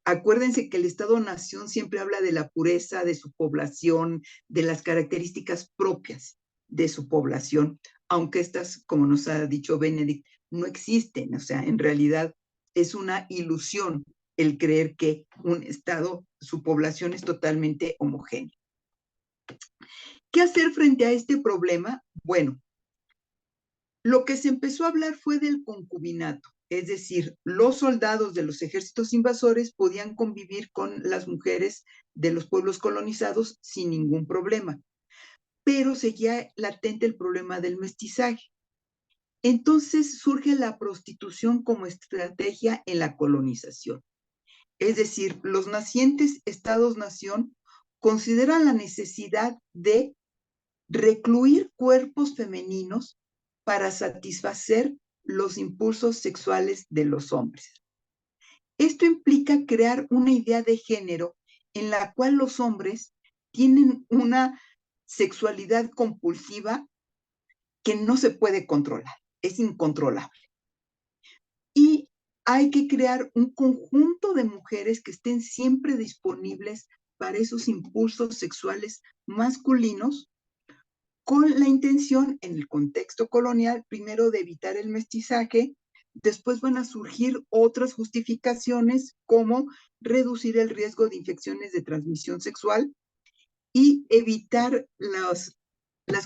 Acuérdense que el Estado-nación siempre habla de la pureza de su población, de las características propias de su población, aunque estas, como nos ha dicho Benedict, no existen. O sea, en realidad es una ilusión el creer que un Estado, su población es totalmente homogénea. ¿Qué hacer frente a este problema? Bueno, lo que se empezó a hablar fue del concubinato, es decir, los soldados de los ejércitos invasores podían convivir con las mujeres de los pueblos colonizados sin ningún problema, pero seguía latente el problema del mestizaje. Entonces surge la prostitución como estrategia en la colonización. Es decir, los nacientes estados-nación consideran la necesidad de recluir cuerpos femeninos para satisfacer los impulsos sexuales de los hombres. Esto implica crear una idea de género en la cual los hombres tienen una sexualidad compulsiva que no se puede controlar, es incontrolable. Y hay que crear un conjunto de mujeres que estén siempre disponibles para esos impulsos sexuales masculinos, con la intención, en el contexto colonial, primero de evitar el mestizaje. Después van a surgir otras justificaciones como reducir el riesgo de infecciones de transmisión sexual y evitar las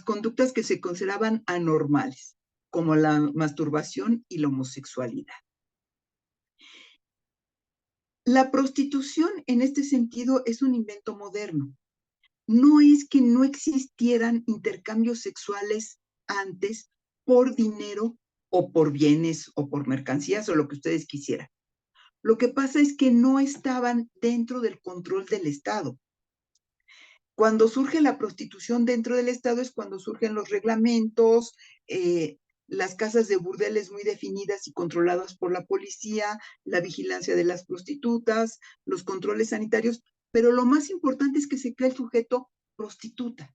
conductas que se consideraban anormales, como la masturbación y la homosexualidad. La prostitución en este sentido es un invento moderno. No es que no existieran intercambios sexuales antes por dinero o por bienes o por mercancías o lo que ustedes quisieran. Lo que pasa es que no estaban dentro del control del Estado. Cuando surge la prostitución dentro del Estado es cuando surgen los reglamentos, las casas de burdeles muy definidas y controladas por la policía, la vigilancia de las prostitutas, los controles sanitarios, pero lo más importante es que se crea el sujeto prostituta.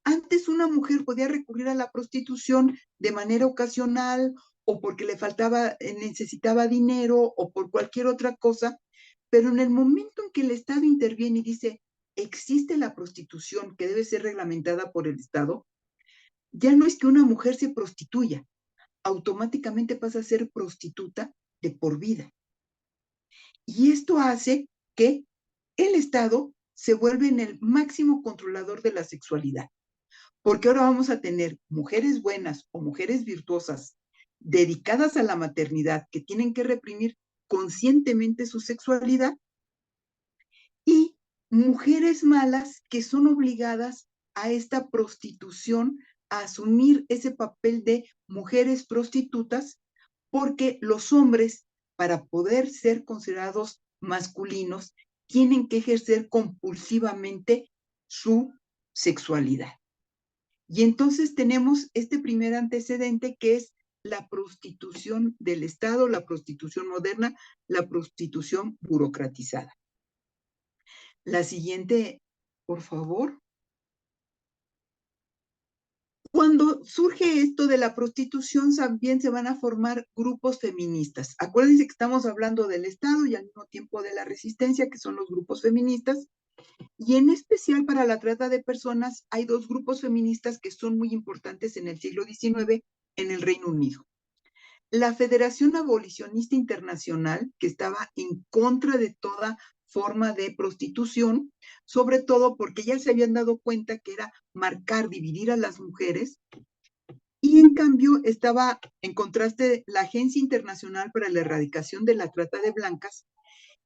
Antes una mujer podía recurrir a la prostitución de manera ocasional o porque le faltaba, necesitaba dinero o por cualquier otra cosa, pero en el momento en que el Estado interviene y dice, existe la prostitución que debe ser reglamentada por el Estado, ya no es que una mujer se prostituya, automáticamente pasa a ser prostituta de por vida. Y esto hace que el Estado se vuelve en el máximo controlador de la sexualidad. Porque ahora vamos a tener mujeres buenas o mujeres virtuosas dedicadas a la maternidad que tienen que reprimir conscientemente su sexualidad y mujeres malas que son obligadas a esta prostitución, a asumir ese papel de mujeres prostitutas, porque los hombres, para poder ser considerados masculinos, tienen que ejercer compulsivamente su sexualidad. Y entonces tenemos este primer antecedente que es la prostitución del Estado, la prostitución moderna, la prostitución burocratizada. La siguiente, por favor. Cuando surge esto de la prostitución, también se van a formar grupos feministas. Acuérdense que estamos hablando del Estado y al mismo tiempo de la resistencia, que son los grupos feministas. Y en especial para la trata de personas, hay dos grupos feministas que son muy importantes en el siglo XIX en el Reino Unido. La Federación Abolicionista Internacional, que estaba en contra de toda forma de prostitución, sobre todo porque ya se habían dado cuenta que era marcar, dividir a las mujeres, y en cambio estaba en contraste la Agencia Internacional para la Erradicación de la Trata de Blancas,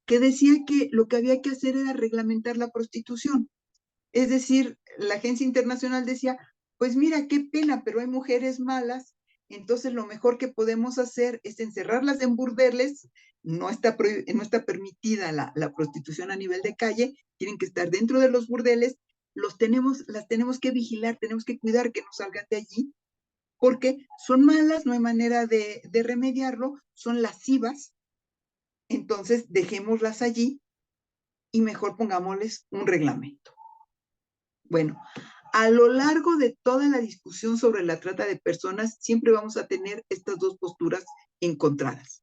que decía que lo que había que hacer era reglamentar la prostitución. Es decir, la Agencia Internacional decía, pues mira, qué pena, pero hay mujeres malas, entonces lo mejor que podemos hacer es encerrarlas en burdeles, no está permitida la prostitución a nivel de calle, tienen que estar dentro de los burdeles, las tenemos que vigilar, tenemos que cuidar que no salgan de allí, porque son malas, no hay manera de remediarlo, son lascivas, entonces dejémoslas allí y mejor pongámosles un reglamento. Bueno, a lo largo de toda la discusión sobre la trata de personas, siempre vamos a tener estas dos posturas encontradas.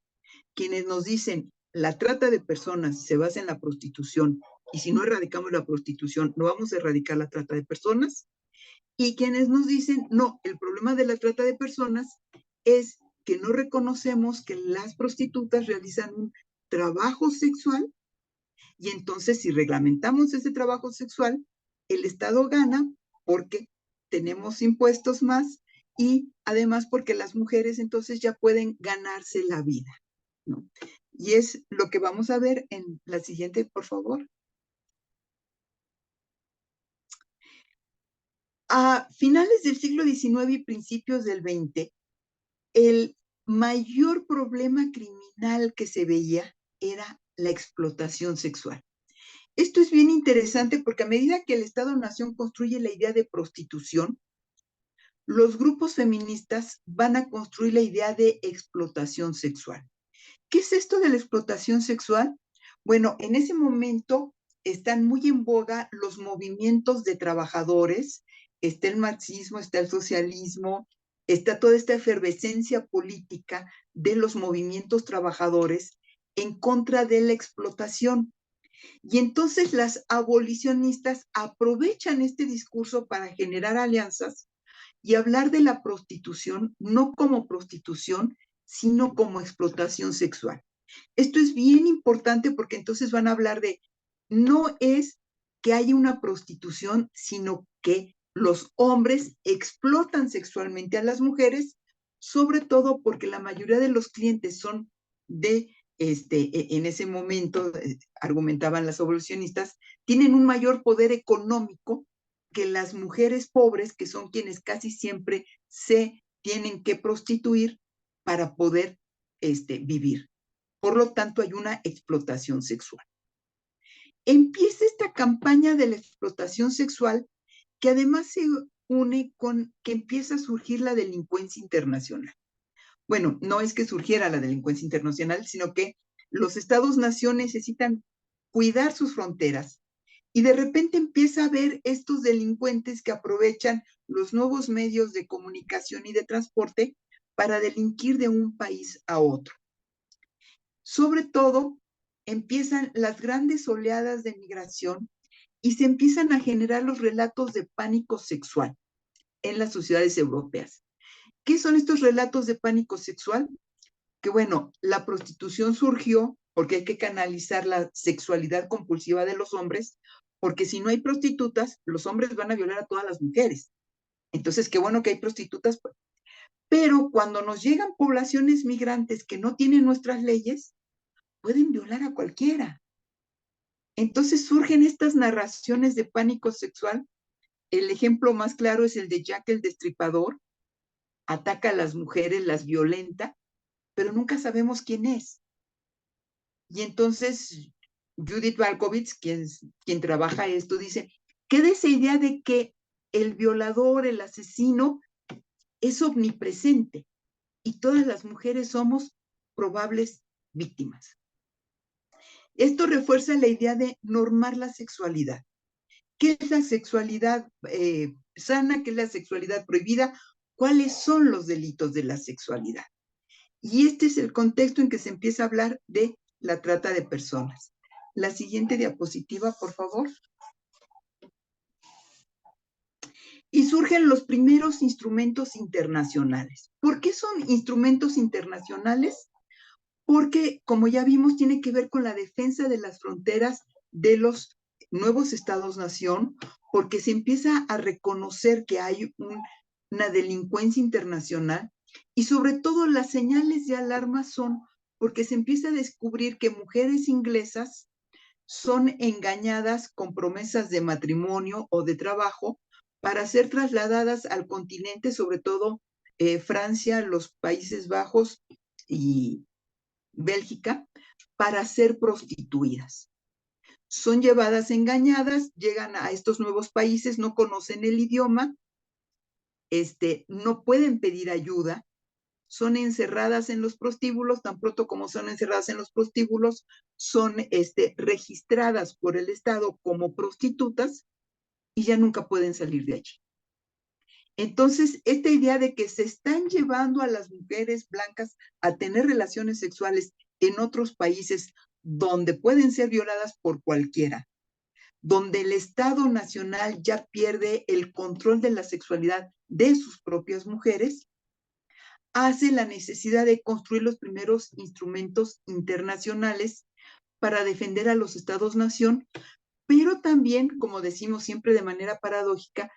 Quienes nos dicen la trata de personas se basa en la prostitución y si no erradicamos la prostitución, no vamos a erradicar la trata de personas. Y quienes nos dicen, no, el problema de la trata de personas es que no reconocemos que las prostitutas realizan un trabajo sexual y entonces si reglamentamos ese trabajo sexual, el Estado gana porque tenemos impuestos más y además porque las mujeres entonces ya pueden ganarse la vida, ¿no? Y es lo que vamos a ver en la siguiente, por favor. A finales del siglo XIX y principios del XX, el mayor problema criminal que se veía era la explotación sexual. Esto es bien interesante porque a medida que el Estado-Nación construye la idea de prostitución, los grupos feministas van a construir la idea de explotación sexual. ¿Qué es esto de la explotación sexual? Bueno, en ese momento están muy en boga los movimientos de trabajadores, está el marxismo, está el socialismo, está toda esta efervescencia política de los movimientos trabajadores en contra de la explotación. Y entonces las abolicionistas aprovechan este discurso para generar alianzas y hablar de la prostitución no como prostitución, sino como explotación sexual. Esto es bien importante porque entonces van a hablar de, no es que haya una prostitución, sino que los hombres explotan sexualmente a las mujeres, sobre todo porque la mayoría de los clientes son de, en ese momento, argumentaban las abolicionistas, tienen un mayor poder económico que las mujeres pobres, que son quienes casi siempre se tienen que prostituir para poder vivir. Por lo tanto, hay una explotación sexual. Empieza esta campaña de la explotación sexual que además se une con que empieza a surgir la delincuencia internacional. Bueno, no es que surgiera la delincuencia internacional, sino que los Estados-nación necesitan cuidar sus fronteras y de repente empieza a haber estos delincuentes que aprovechan los nuevos medios de comunicación y de transporte para delinquir de un país a otro. Sobre todo, empiezan las grandes oleadas de migración y se empiezan a generar los relatos de pánico sexual en las sociedades europeas. ¿Qué son estos relatos de pánico sexual? Que bueno, la prostitución surgió porque hay que canalizar la sexualidad compulsiva de los hombres, porque si no hay prostitutas, los hombres van a violar a todas las mujeres. Entonces, qué bueno que hay prostitutas, pero cuando nos llegan poblaciones migrantes que no tienen nuestras leyes, pueden violar a cualquiera. Entonces surgen estas narraciones de pánico sexual. El ejemplo más claro es el de Jack el Destripador. Ataca a las mujeres, las violenta, pero nunca sabemos quién es. Y entonces Judith Balkovich, quien trabaja esto, dice, queda esa idea de que el violador, el asesino, es omnipresente y todas las mujeres somos probables víctimas. Esto refuerza la idea de normar la sexualidad. ¿Qué es la sexualidad sana? ¿Qué es la sexualidad prohibida? ¿Cuáles son los delitos de la sexualidad? Y este es el contexto en que se empieza a hablar de la trata de personas. La siguiente diapositiva, por favor. Y surgen los primeros instrumentos internacionales. ¿Por qué son instrumentos internacionales? Porque, como ya vimos, tiene que ver con la defensa de las fronteras de los nuevos estados-nación, porque se empieza a reconocer que hay una delincuencia internacional y sobre todo las señales de alarma son porque se empieza a descubrir que mujeres inglesas son engañadas con promesas de matrimonio o de trabajo para ser trasladadas al continente, sobre todo Francia, los Países Bajos y Bélgica, para ser prostituidas. Son llevadas engañadas, llegan a estos nuevos países, no conocen el idioma, no pueden pedir ayuda, son encerradas en los prostíbulos, tan pronto como son encerradas en los prostíbulos, son registradas por el Estado como prostitutas y ya nunca pueden salir de allí. Entonces, esta idea de que se están llevando a las mujeres blancas a tener relaciones sexuales en otros países donde pueden ser violadas por cualquiera, donde el Estado nacional ya pierde el control de la sexualidad de sus propias mujeres, hace la necesidad de construir los primeros instrumentos internacionales para defender a los Estados-nación, pero también, como decimos siempre de manera paradójica,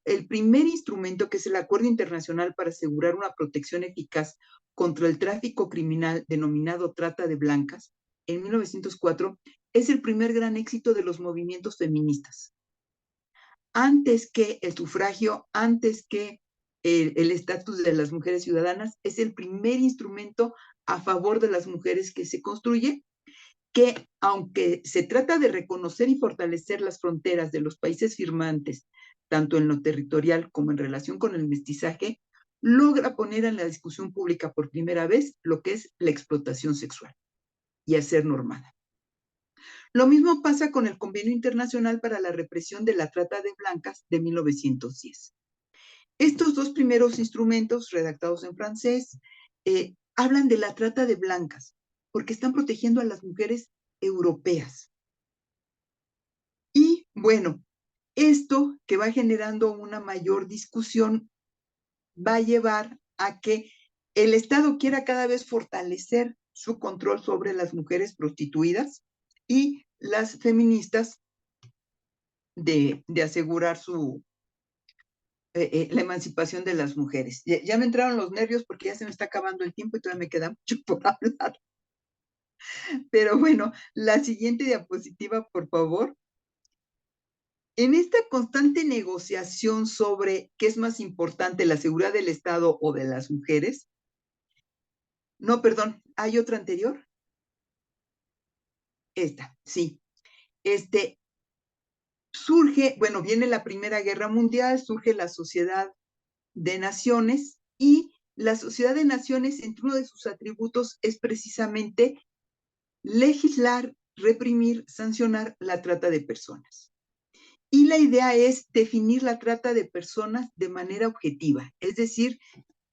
el primer instrumento, que es el Acuerdo Internacional para asegurar una protección eficaz contra el tráfico criminal denominado trata de blancas, en 1904, es el primer gran éxito de los movimientos feministas. Antes que el sufragio, antes que el estatus de las mujeres ciudadanas, es el primer instrumento a favor de las mujeres que se construye, que aunque se trata de reconocer y fortalecer las fronteras de los países firmantes, tanto en lo territorial como en relación con el mestizaje, logra poner en la discusión pública por primera vez lo que es la explotación sexual y hacer normada. Lo mismo pasa con el Convenio Internacional para la Represión de la Trata de Blancas de 1910. Estos dos primeros instrumentos, redactados en francés, hablan de la trata de blancas, porque están protegiendo a las mujeres europeas. Y bueno, esto que va generando una mayor discusión va a llevar a que el Estado quiera cada vez fortalecer su control sobre las mujeres prostituidas y las feministas de asegurar la emancipación de las mujeres. Ya me entraron los nervios porque ya se me está acabando el tiempo y todavía me queda mucho por hablar. Pero bueno, la siguiente diapositiva, por favor. En esta constante negociación sobre qué es más importante, la seguridad del Estado o de las mujeres. No, perdón, ¿hay otra anterior? Esta, sí. Surge, bueno, viene la Primera Guerra Mundial, surge la Sociedad de Naciones y la Sociedad de Naciones, entre uno de sus atributos, es precisamente legislar, reprimir, sancionar la trata de personas. Y la idea es definir la trata de personas de manera objetiva, es decir,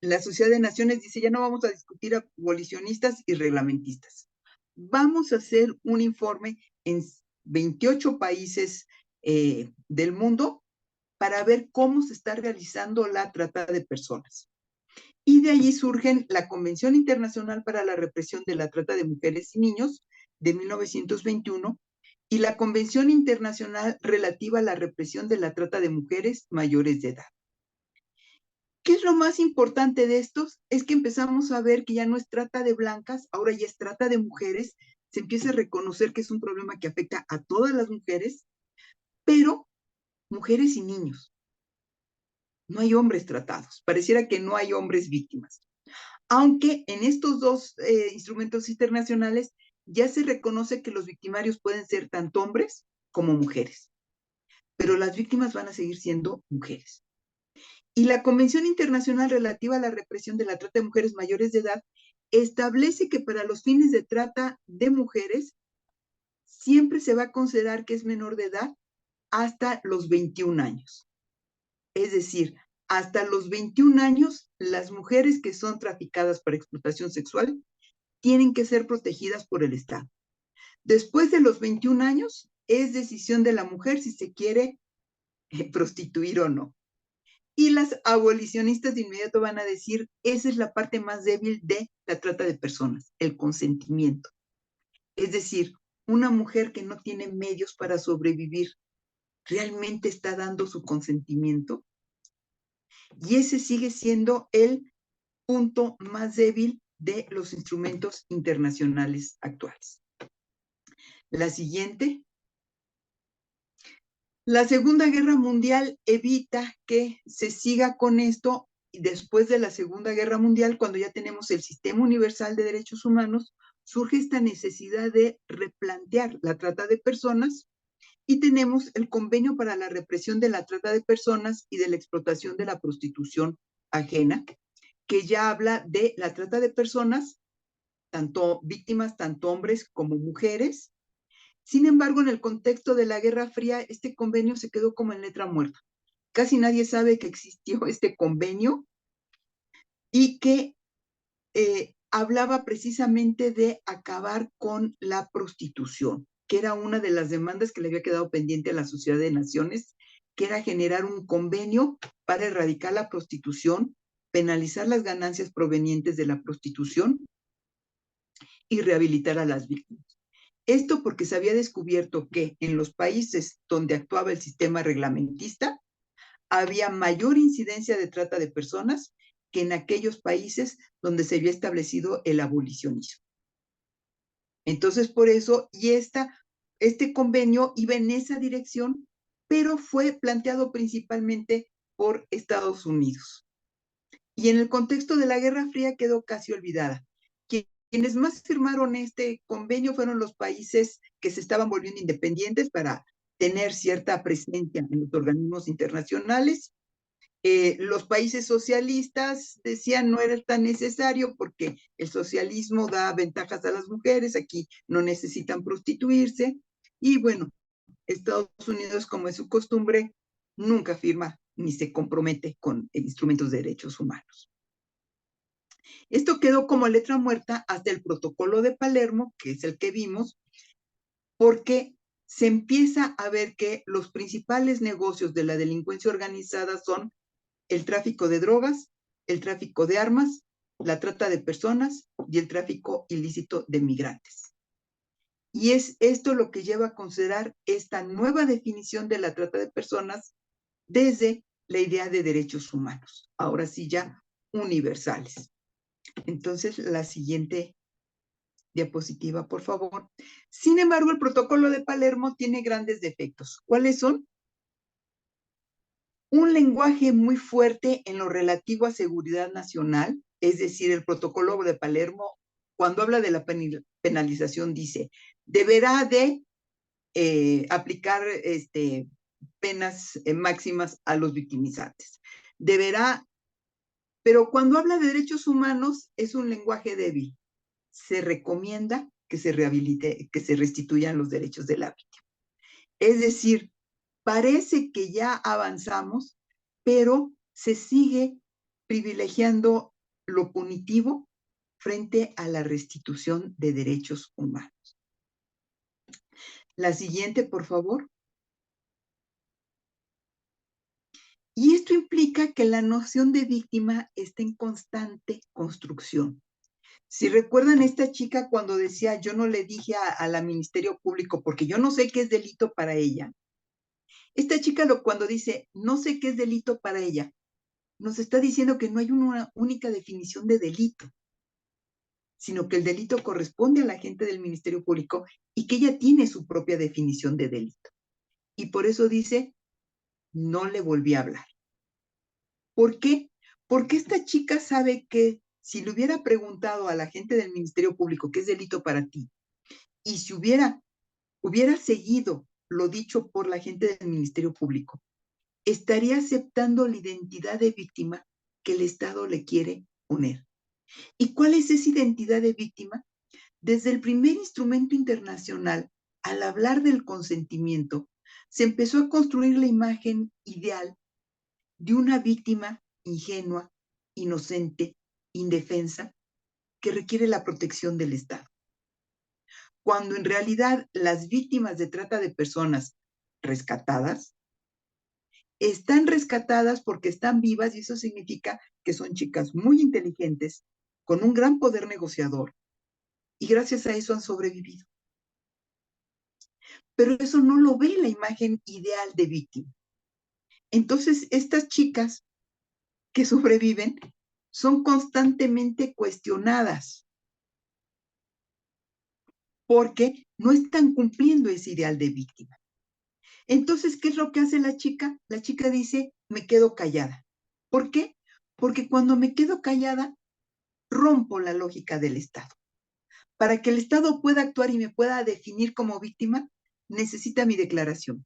la Sociedad de Naciones dice, ya no vamos a discutir abolicionistas y reglamentistas. Vamos a hacer un informe en 28 países del mundo para ver cómo se está realizando la trata de personas. Y de allí surgen la Convención Internacional para la Represión de la Trata de Mujeres y Niños de 1921 y la Convención Internacional relativa a la represión de la trata de mujeres mayores de edad. ¿Qué es lo más importante de estos? Es que empezamos a ver que ya no es trata de blancas, ahora ya es trata de mujeres. Se empieza a reconocer que es un problema que afecta a todas las mujeres, pero mujeres y niños. No hay hombres tratados. Pareciera que no hay hombres víctimas. Aunque en estos dos instrumentos internacionales ya se reconoce que los victimarios pueden ser tanto hombres como mujeres, pero las víctimas van a seguir siendo mujeres. Y la Convención Internacional relativa a la represión de la trata de mujeres mayores de edad establece que para los fines de trata de mujeres siempre se va a considerar que es menor de edad hasta los 21 años. Es decir, hasta los 21 años, las mujeres que son traficadas para explotación sexual tienen que ser protegidas por el Estado. Después de los 21 años, es decisión de la mujer si se quiere prostituir o no. Y las abolicionistas de inmediato van a decir, esa es la parte más débil de la trata de personas, el consentimiento. Es decir, una mujer que no tiene medios para sobrevivir, ¿realmente está dando su consentimiento? Y ese sigue siendo el punto más débil de los instrumentos internacionales actuales. La siguiente. La Segunda Guerra Mundial evita que se siga con esto y después de la Segunda Guerra Mundial, cuando ya tenemos el Sistema Universal de Derechos Humanos, surge esta necesidad de replantear la trata de personas y tenemos el Convenio para la Represión de la Trata de Personas y de la Explotación de la Prostitución Ajena, que ya habla de la trata de personas, tanto víctimas, tanto hombres como mujeres. Sin embargo, en el contexto de la Guerra Fría, este convenio se quedó como en letra muerta. Casi nadie sabe que existió este convenio y que hablaba precisamente de acabar con la prostitución, que era una de las demandas que le había quedado pendiente a la Sociedad de Naciones, que era generar un convenio para erradicar la prostitución, penalizar las ganancias provenientes de la prostitución y rehabilitar a las víctimas. Esto porque se había descubierto que en los países donde actuaba el sistema reglamentista había mayor incidencia de trata de personas que en aquellos países donde se había establecido el abolicionismo. Entonces, por eso, este convenio iba en esa dirección, pero fue planteado principalmente por Estados Unidos. Y en el contexto de la Guerra Fría quedó casi olvidada. Quienes más firmaron este convenio fueron los países que se estaban volviendo independientes para tener cierta presencia en los organismos internacionales Los países socialistas decían no era tan necesario porque el socialismo da ventajas a las mujeres, aquí no necesitan prostituirse. Y bueno, Estados Unidos, como es su costumbre, nunca firma ni se compromete con instrumentos de derechos humanos. Esto quedó como letra muerta hasta el Protocolo de Palermo, que es el que vimos, porque se empieza a ver que los principales negocios de la delincuencia organizada son el tráfico de drogas, el tráfico de armas, la trata de personas y el tráfico ilícito de migrantes. Y es esto lo que lleva a considerar esta nueva definición de la trata de personas desde la idea de derechos humanos, ahora sí ya universales. Entonces, la siguiente diapositiva, por favor. Sin embargo, el Protocolo de Palermo tiene grandes defectos. ¿Cuáles son? Un lenguaje muy fuerte en lo relativo a seguridad nacional, es decir, el Protocolo de Palermo, cuando habla de la penalización, dice, deberá de aplicar penas máximas a los victimizantes. Deberá, pero cuando habla de derechos humanos es un lenguaje débil. Se recomienda que se rehabilite, que se restituyan los derechos de la víctima. Es decir, parece que ya avanzamos, pero se sigue privilegiando lo punitivo frente a la restitución de derechos humanos. La siguiente, por favor. Y esto implica que la noción de víctima está en constante construcción. Si recuerdan esta chica cuando decía, yo no le dije a la Ministerio Público porque yo no sé qué es delito para ella. Esta chica cuando dice, no sé qué es delito para ella, nos está diciendo que no hay una única definición de delito, sino que el delito corresponde a la gente del Ministerio Público y que ella tiene su propia definición de delito. Y por eso dice, no le volví a hablar. ¿Por qué? Porque esta chica sabe que si le hubiera preguntado a la gente del Ministerio Público qué es delito para ti, y si hubiera seguido lo dicho por la gente del Ministerio Público, estaría aceptando la identidad de víctima que el Estado le quiere poner. ¿Y cuál es esa identidad de víctima? Desde el primer instrumento internacional, al hablar del consentimiento, se empezó a construir la imagen ideal de una víctima ingenua, inocente, indefensa, que requiere la protección del Estado. Cuando en realidad las víctimas de trata de personas rescatadas están rescatadas porque están vivas y eso significa que son chicas muy inteligentes, con un gran poder negociador y gracias a eso han sobrevivido. Pero eso no lo ve la imagen ideal de víctima. Entonces, estas chicas que sobreviven son constantemente cuestionadas porque no están cumpliendo ese ideal de víctima. Entonces, ¿qué es lo que hace la chica? La chica dice, me quedo callada. ¿Por qué? Porque cuando me quedo callada, rompo la lógica del Estado. Para que el Estado pueda actuar y me pueda definir como víctima, necesita mi declaración.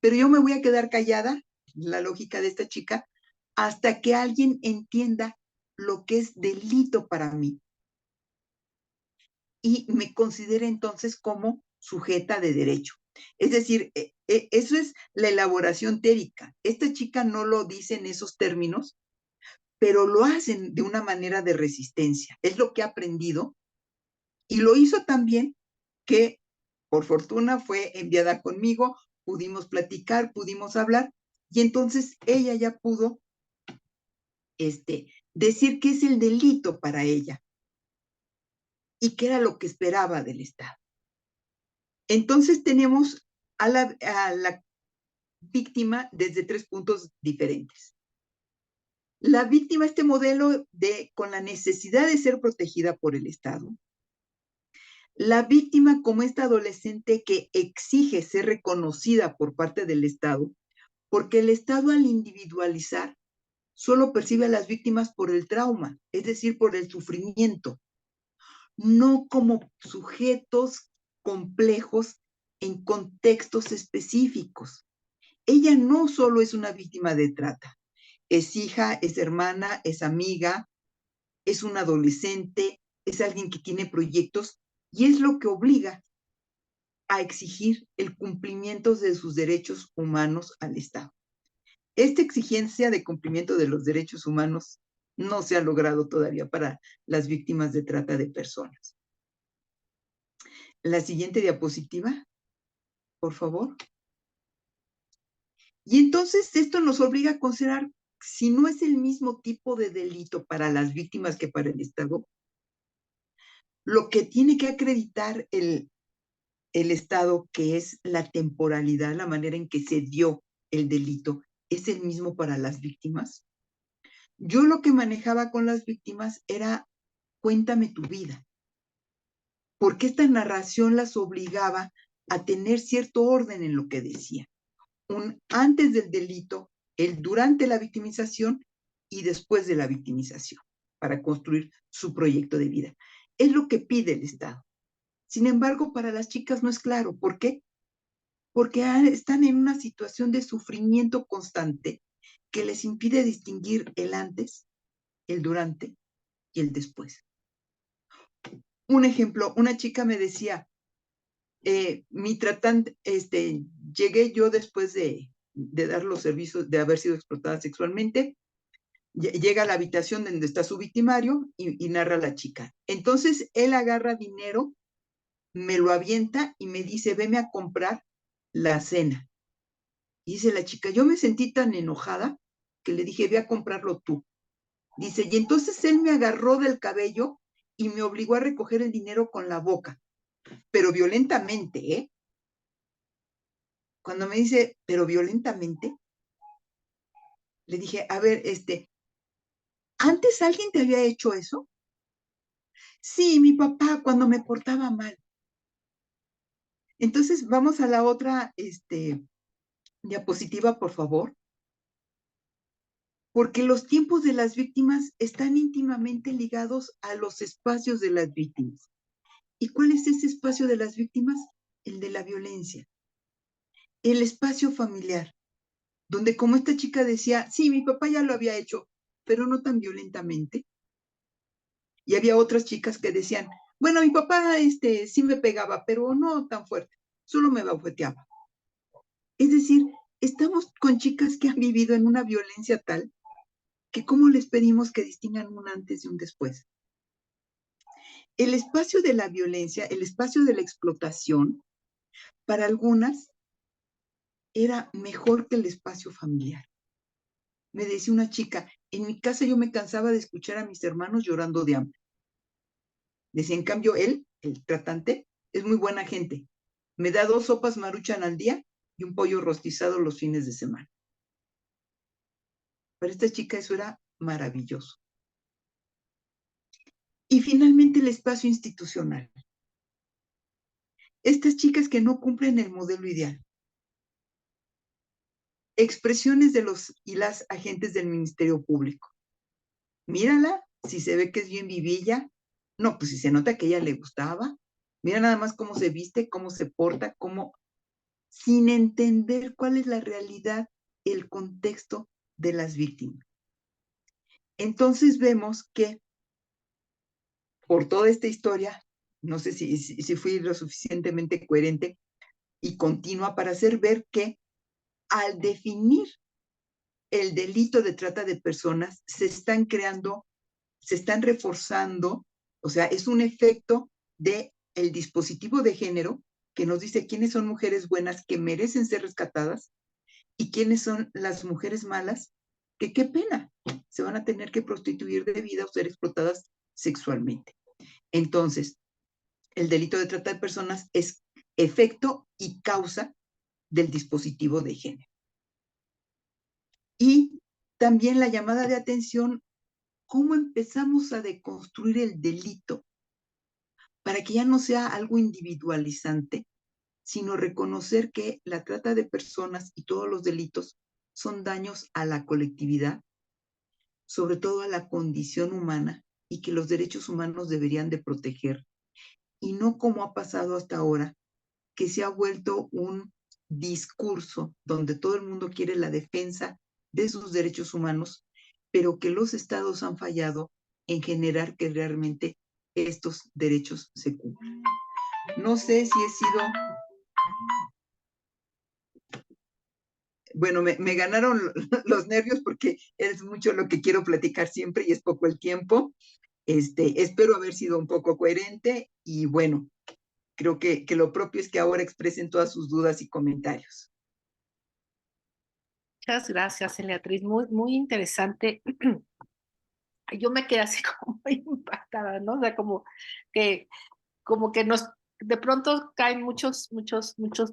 Pero yo me voy a quedar callada, la lógica de esta chica, hasta que alguien entienda lo que es delito para mí y me considere entonces como sujeta de derecho. Es decir, eso es la elaboración teórica. Esta chica no lo dice en esos términos, pero lo hacen de una manera de resistencia. Es lo que ha aprendido y lo hizo también que, por fortuna, fue enviada conmigo, pudimos platicar, pudimos hablar y entonces ella ya pudo decir qué es el delito para ella y qué era lo que esperaba del Estado. Entonces tenemos a la víctima desde 3 puntos diferentes. La víctima, este modelo con la necesidad de ser protegida por el Estado. La víctima como esta adolescente que exige ser reconocida por parte del Estado, porque el Estado al individualizar solo percibe a las víctimas por el trauma, es decir, por el sufrimiento, no como sujetos complejos en contextos específicos. Ella no solo es una víctima de trata, Es hija, es hermana, es amiga, es un adolescente, es alguien que tiene proyectos y es lo que obliga a exigir el cumplimiento de sus derechos humanos al Estado. Esta exigencia de cumplimiento de los derechos humanos no se ha logrado todavía para las víctimas de trata de personas. La siguiente diapositiva, por favor. Y entonces esto nos obliga a considerar si no es el mismo tipo de delito para las víctimas que para el Estado, lo que tiene que acreditar el Estado, que es la temporalidad, la manera en que se dio el delito, es el mismo para las víctimas. Yo lo que manejaba con las víctimas era cuéntame tu vida, porque esta narración las obligaba a tener cierto orden en lo que decía. Un antes del delito, el durante la victimización y después de la victimización, para construir su proyecto de vida. Es lo que pide el Estado. Sin embargo, para las chicas no es claro. ¿Por qué? Porque están en una situación de sufrimiento constante que les impide distinguir el antes, el durante y el después. Un ejemplo, una chica me decía, mi tratante, llegué yo después de dar los servicios, de haber sido explotada sexualmente, llega a la habitación donde está su victimario y narra a la chica. Entonces él agarra dinero, me lo avienta y me dice, veme a comprar la cena. Y dice la chica, yo me sentí tan enojada que le dije, ve a comprarlo tú. Dice, y entonces él me agarró del cabello y me obligó a recoger el dinero con la boca, pero violentamente, ¿eh? Cuando me dice, pero violentamente, le dije, a ver, ¿antes alguien te había hecho eso? Sí, mi papá, cuando me portaba mal. Entonces, vamos a la otra diapositiva, por favor. Porque los tiempos de las víctimas están íntimamente ligados a los espacios de las víctimas. ¿Y cuál es ese espacio de las víctimas? El de la violencia. El espacio familiar, donde como esta chica decía, sí, mi papá ya lo había hecho, pero no tan violentamente. Y había otras chicas que decían, bueno, mi papá sí me pegaba, pero no tan fuerte, solo me bofeteaba. Es decir, estamos con chicas que han vivido en una violencia tal que cómo les pedimos que distingan un antes y un después. El espacio de la violencia, el espacio de la explotación, para algunas era mejor que el espacio familiar. Me decía una chica, en mi casa yo me cansaba de escuchar a mis hermanos llorando de hambre. Decía, en cambio, él, el tratante, es muy buena gente. Me da 2 sopas Maruchan al día y un pollo rostizado los fines de semana. Para esta chica eso era maravilloso. Y finalmente el espacio institucional. Estas chicas que no cumplen el modelo ideal. Expresiones de los y las agentes del Ministerio Público. Mírala, si se ve que es bien vivilla. No, pues si se nota que a ella le gustaba. Mira nada más cómo se viste, cómo se porta, cómo, sin entender cuál es la realidad, el contexto de las víctimas. Entonces vemos que por toda esta historia, no sé si fui lo suficientemente coherente y continua para hacer ver que al definir el delito de trata de personas, se están creando, se están reforzando, o sea, es un efecto del dispositivo de género que nos dice quiénes son mujeres buenas que merecen ser rescatadas y quiénes son las mujeres malas que qué pena, se van a tener que prostituir de vida o ser explotadas sexualmente. Entonces, el delito de trata de personas es efecto y causa del dispositivo de género. Y también la llamada de atención, cómo empezamos a deconstruir el delito para que ya no sea algo individualizante, sino reconocer que la trata de personas y todos los delitos son daños a la colectividad, sobre todo a la condición humana, y que los derechos humanos deberían de proteger, y no como ha pasado hasta ahora, que se ha vuelto un discurso donde todo el mundo quiere la defensa de sus derechos humanos, pero que los estados han fallado en generar que realmente estos derechos se cumplan. No sé si he sido... Bueno, me ganaron los nervios porque es mucho lo que quiero platicar siempre y es poco el tiempo. Espero haber sido un poco coherente y bueno, creo que lo propio es que ahora expresen todas sus dudas y comentarios. Muchas gracias, Eleatriz. Muy, muy interesante. Yo me quedé así como muy impactada, ¿no? O sea, como que de pronto caen muchos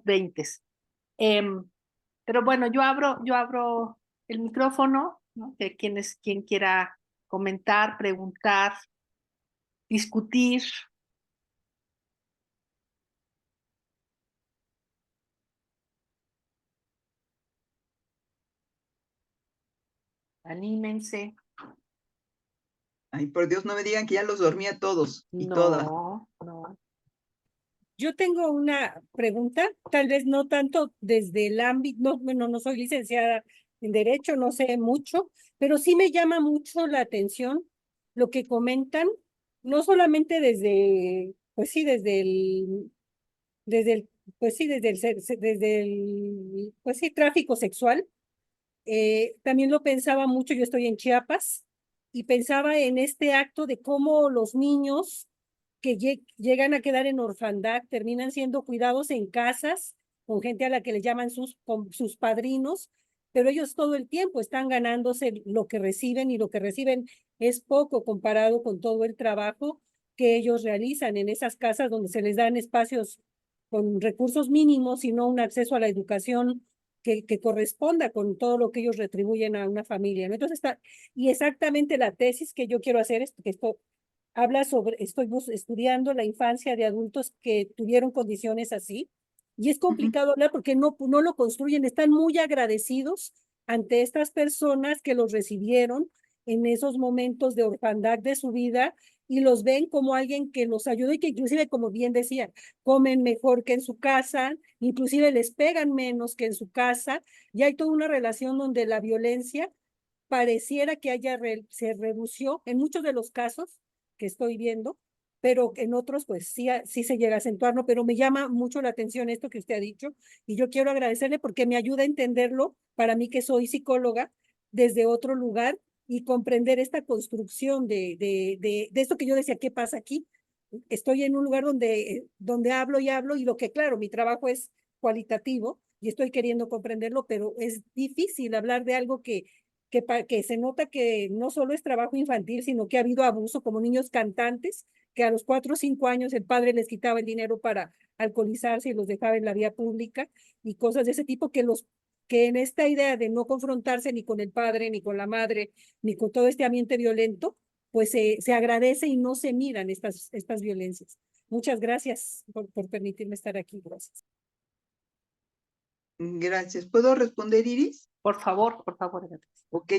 veintes. Em, pero bueno, yo abro el micrófono, ¿no? Que quien quiera comentar, preguntar, discutir, anímense. Ay, por Dios, no me digan que ya los dormí a todos y todas. No, no. Yo tengo una pregunta, tal vez no tanto desde el ámbito, no, bueno, no soy licenciada en Derecho, no sé mucho, pero sí me llama mucho la atención lo que comentan, no solamente desde, pues sí, pues sí, pues sí, tráfico sexual. También lo pensaba mucho, yo estoy en Chiapas, y pensaba en este acto de cómo los niños que llegan a quedar en orfandad terminan siendo cuidados en casas con gente a la que le llaman con sus padrinos, pero ellos todo el tiempo están ganándose lo que reciben y lo que reciben es poco comparado con todo el trabajo que ellos realizan en esas casas donde se les dan espacios con recursos mínimos y no un acceso a la educación que corresponda con todo lo que ellos retribuyen a una familia, ¿no? Entonces y exactamente la tesis que yo quiero hacer es que esto habla sobre, estoy estudiando la infancia de adultos que tuvieron condiciones así, y es complicado hablar porque no lo construyen, están muy agradecidos ante estas personas que los recibieron en esos momentos de orfandad de su vida y los ven como alguien que los ayudó y que inclusive, como bien decía, comen mejor que en su casa, inclusive les pegan menos que en su casa, y hay toda una relación donde la violencia pareciera que se redució en muchos de los casos que estoy viendo, pero en otros pues sí se llega a acentuar, ¿no? Pero me llama mucho la atención esto que usted ha dicho y yo quiero agradecerle porque me ayuda a entenderlo para mí que soy psicóloga desde otro lugar y comprender esta construcción de esto que yo decía, ¿qué pasa aquí? Estoy en un lugar donde hablo y lo que claro, mi trabajo es cualitativo y estoy queriendo comprenderlo, pero es difícil hablar de algo que se nota que no solo es trabajo infantil, sino que ha habido abuso, como niños cantantes, que a los 4 o 5 años el padre les quitaba el dinero para alcoholizarse y los dejaba en la vía pública y cosas de ese tipo que en esta idea de no confrontarse ni con el padre, ni con la madre, ni con todo este ambiente violento, pues se agradece y no se miran estas violencias. Muchas gracias por permitirme estar aquí. Gracias. Gracias. ¿Puedo responder, Iris? Por favor, Eleatriz. Ok.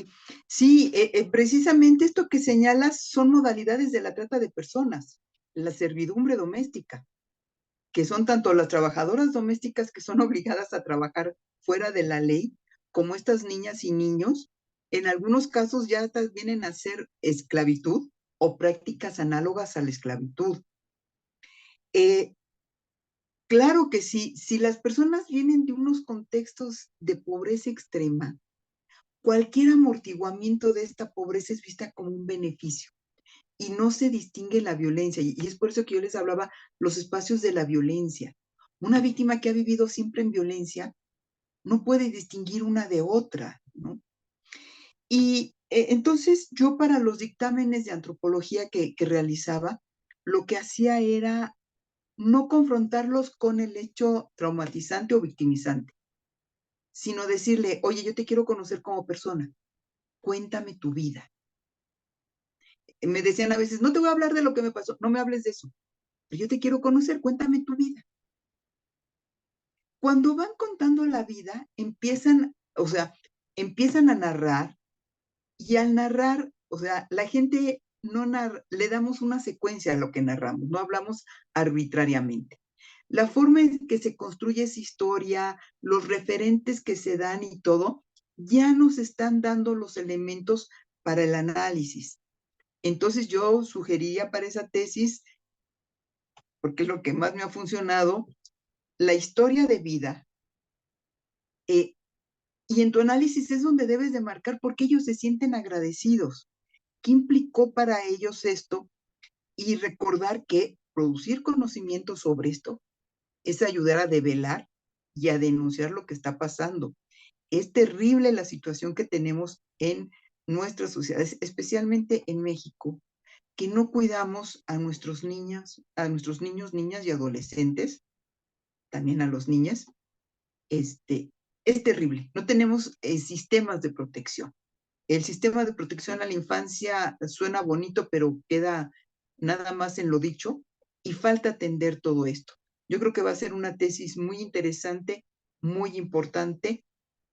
Sí, precisamente esto que señalas son modalidades de la trata de personas, la servidumbre doméstica, que son tanto las trabajadoras domésticas que son obligadas a trabajar fuera de la ley, como estas niñas y niños, en algunos casos ya vienen a ser esclavitud o prácticas análogas a la esclavitud. Claro que sí, si las personas vienen de unos contextos de pobreza extrema, cualquier amortiguamiento de esta pobreza es vista como un beneficio y no se distingue la violencia. Y es por eso que yo les hablaba los espacios de la violencia. Una víctima que ha vivido siempre en violencia no puede distinguir una de otra, ¿no? Y entonces yo para los dictámenes de antropología que realizaba, lo que hacía era no confrontarlos con el hecho traumatizante o victimizante, sino decirle, oye, yo te quiero conocer como persona, cuéntame tu vida. Me decían a veces, no te voy a hablar de lo que me pasó, no me hables de eso, pero yo te quiero conocer, cuéntame tu vida. Cuando van contando la vida, empiezan a narrar, y al narrar, o sea, la gente no le damos una secuencia a lo que narramos, no hablamos arbitrariamente. La forma en que se construye esa historia, los referentes que se dan y todo, ya nos están dando los elementos para el análisis. Entonces yo sugeriría para esa tesis, porque es lo que más me ha funcionado, la historia de vida. Y en tu análisis es donde debes de marcar por qué ellos se sienten agradecidos. ¿Qué implicó para ellos esto? Y recordar que producir conocimiento sobre esto es ayudar a develar y a denunciar lo que está pasando. Es terrible la situación que tenemos en nuestras sociedades, especialmente en México, que no cuidamos a nuestros niños, niñas y adolescentes, también a los niños. Es terrible. No tenemos sistemas de protección. El sistema de protección a la infancia suena bonito, pero queda nada más en lo dicho y falta atender todo esto. Yo creo que va a ser una tesis muy interesante, muy importante,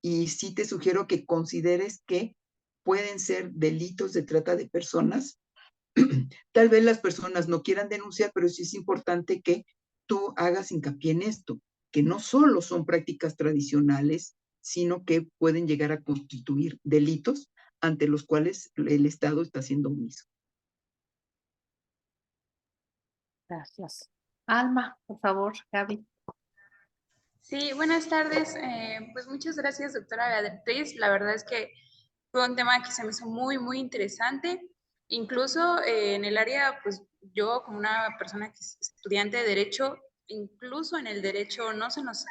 y sí te sugiero que consideres que pueden ser delitos de trata de personas. Tal vez las personas no quieran denunciar, pero sí es importante que tú hagas hincapié en esto, que no solo son prácticas tradicionales, sino que pueden llegar a constituir delitos ante los cuales el Estado está siendo omiso. Gracias. Alma, por favor, Gaby. Sí, buenas tardes. Pues muchas gracias, doctora Beatriz. La verdad es que fue un tema que se me hizo muy, muy interesante. Incluso en el área, pues yo como una persona que es estudiante de Derecho, incluso en el Derecho no se nos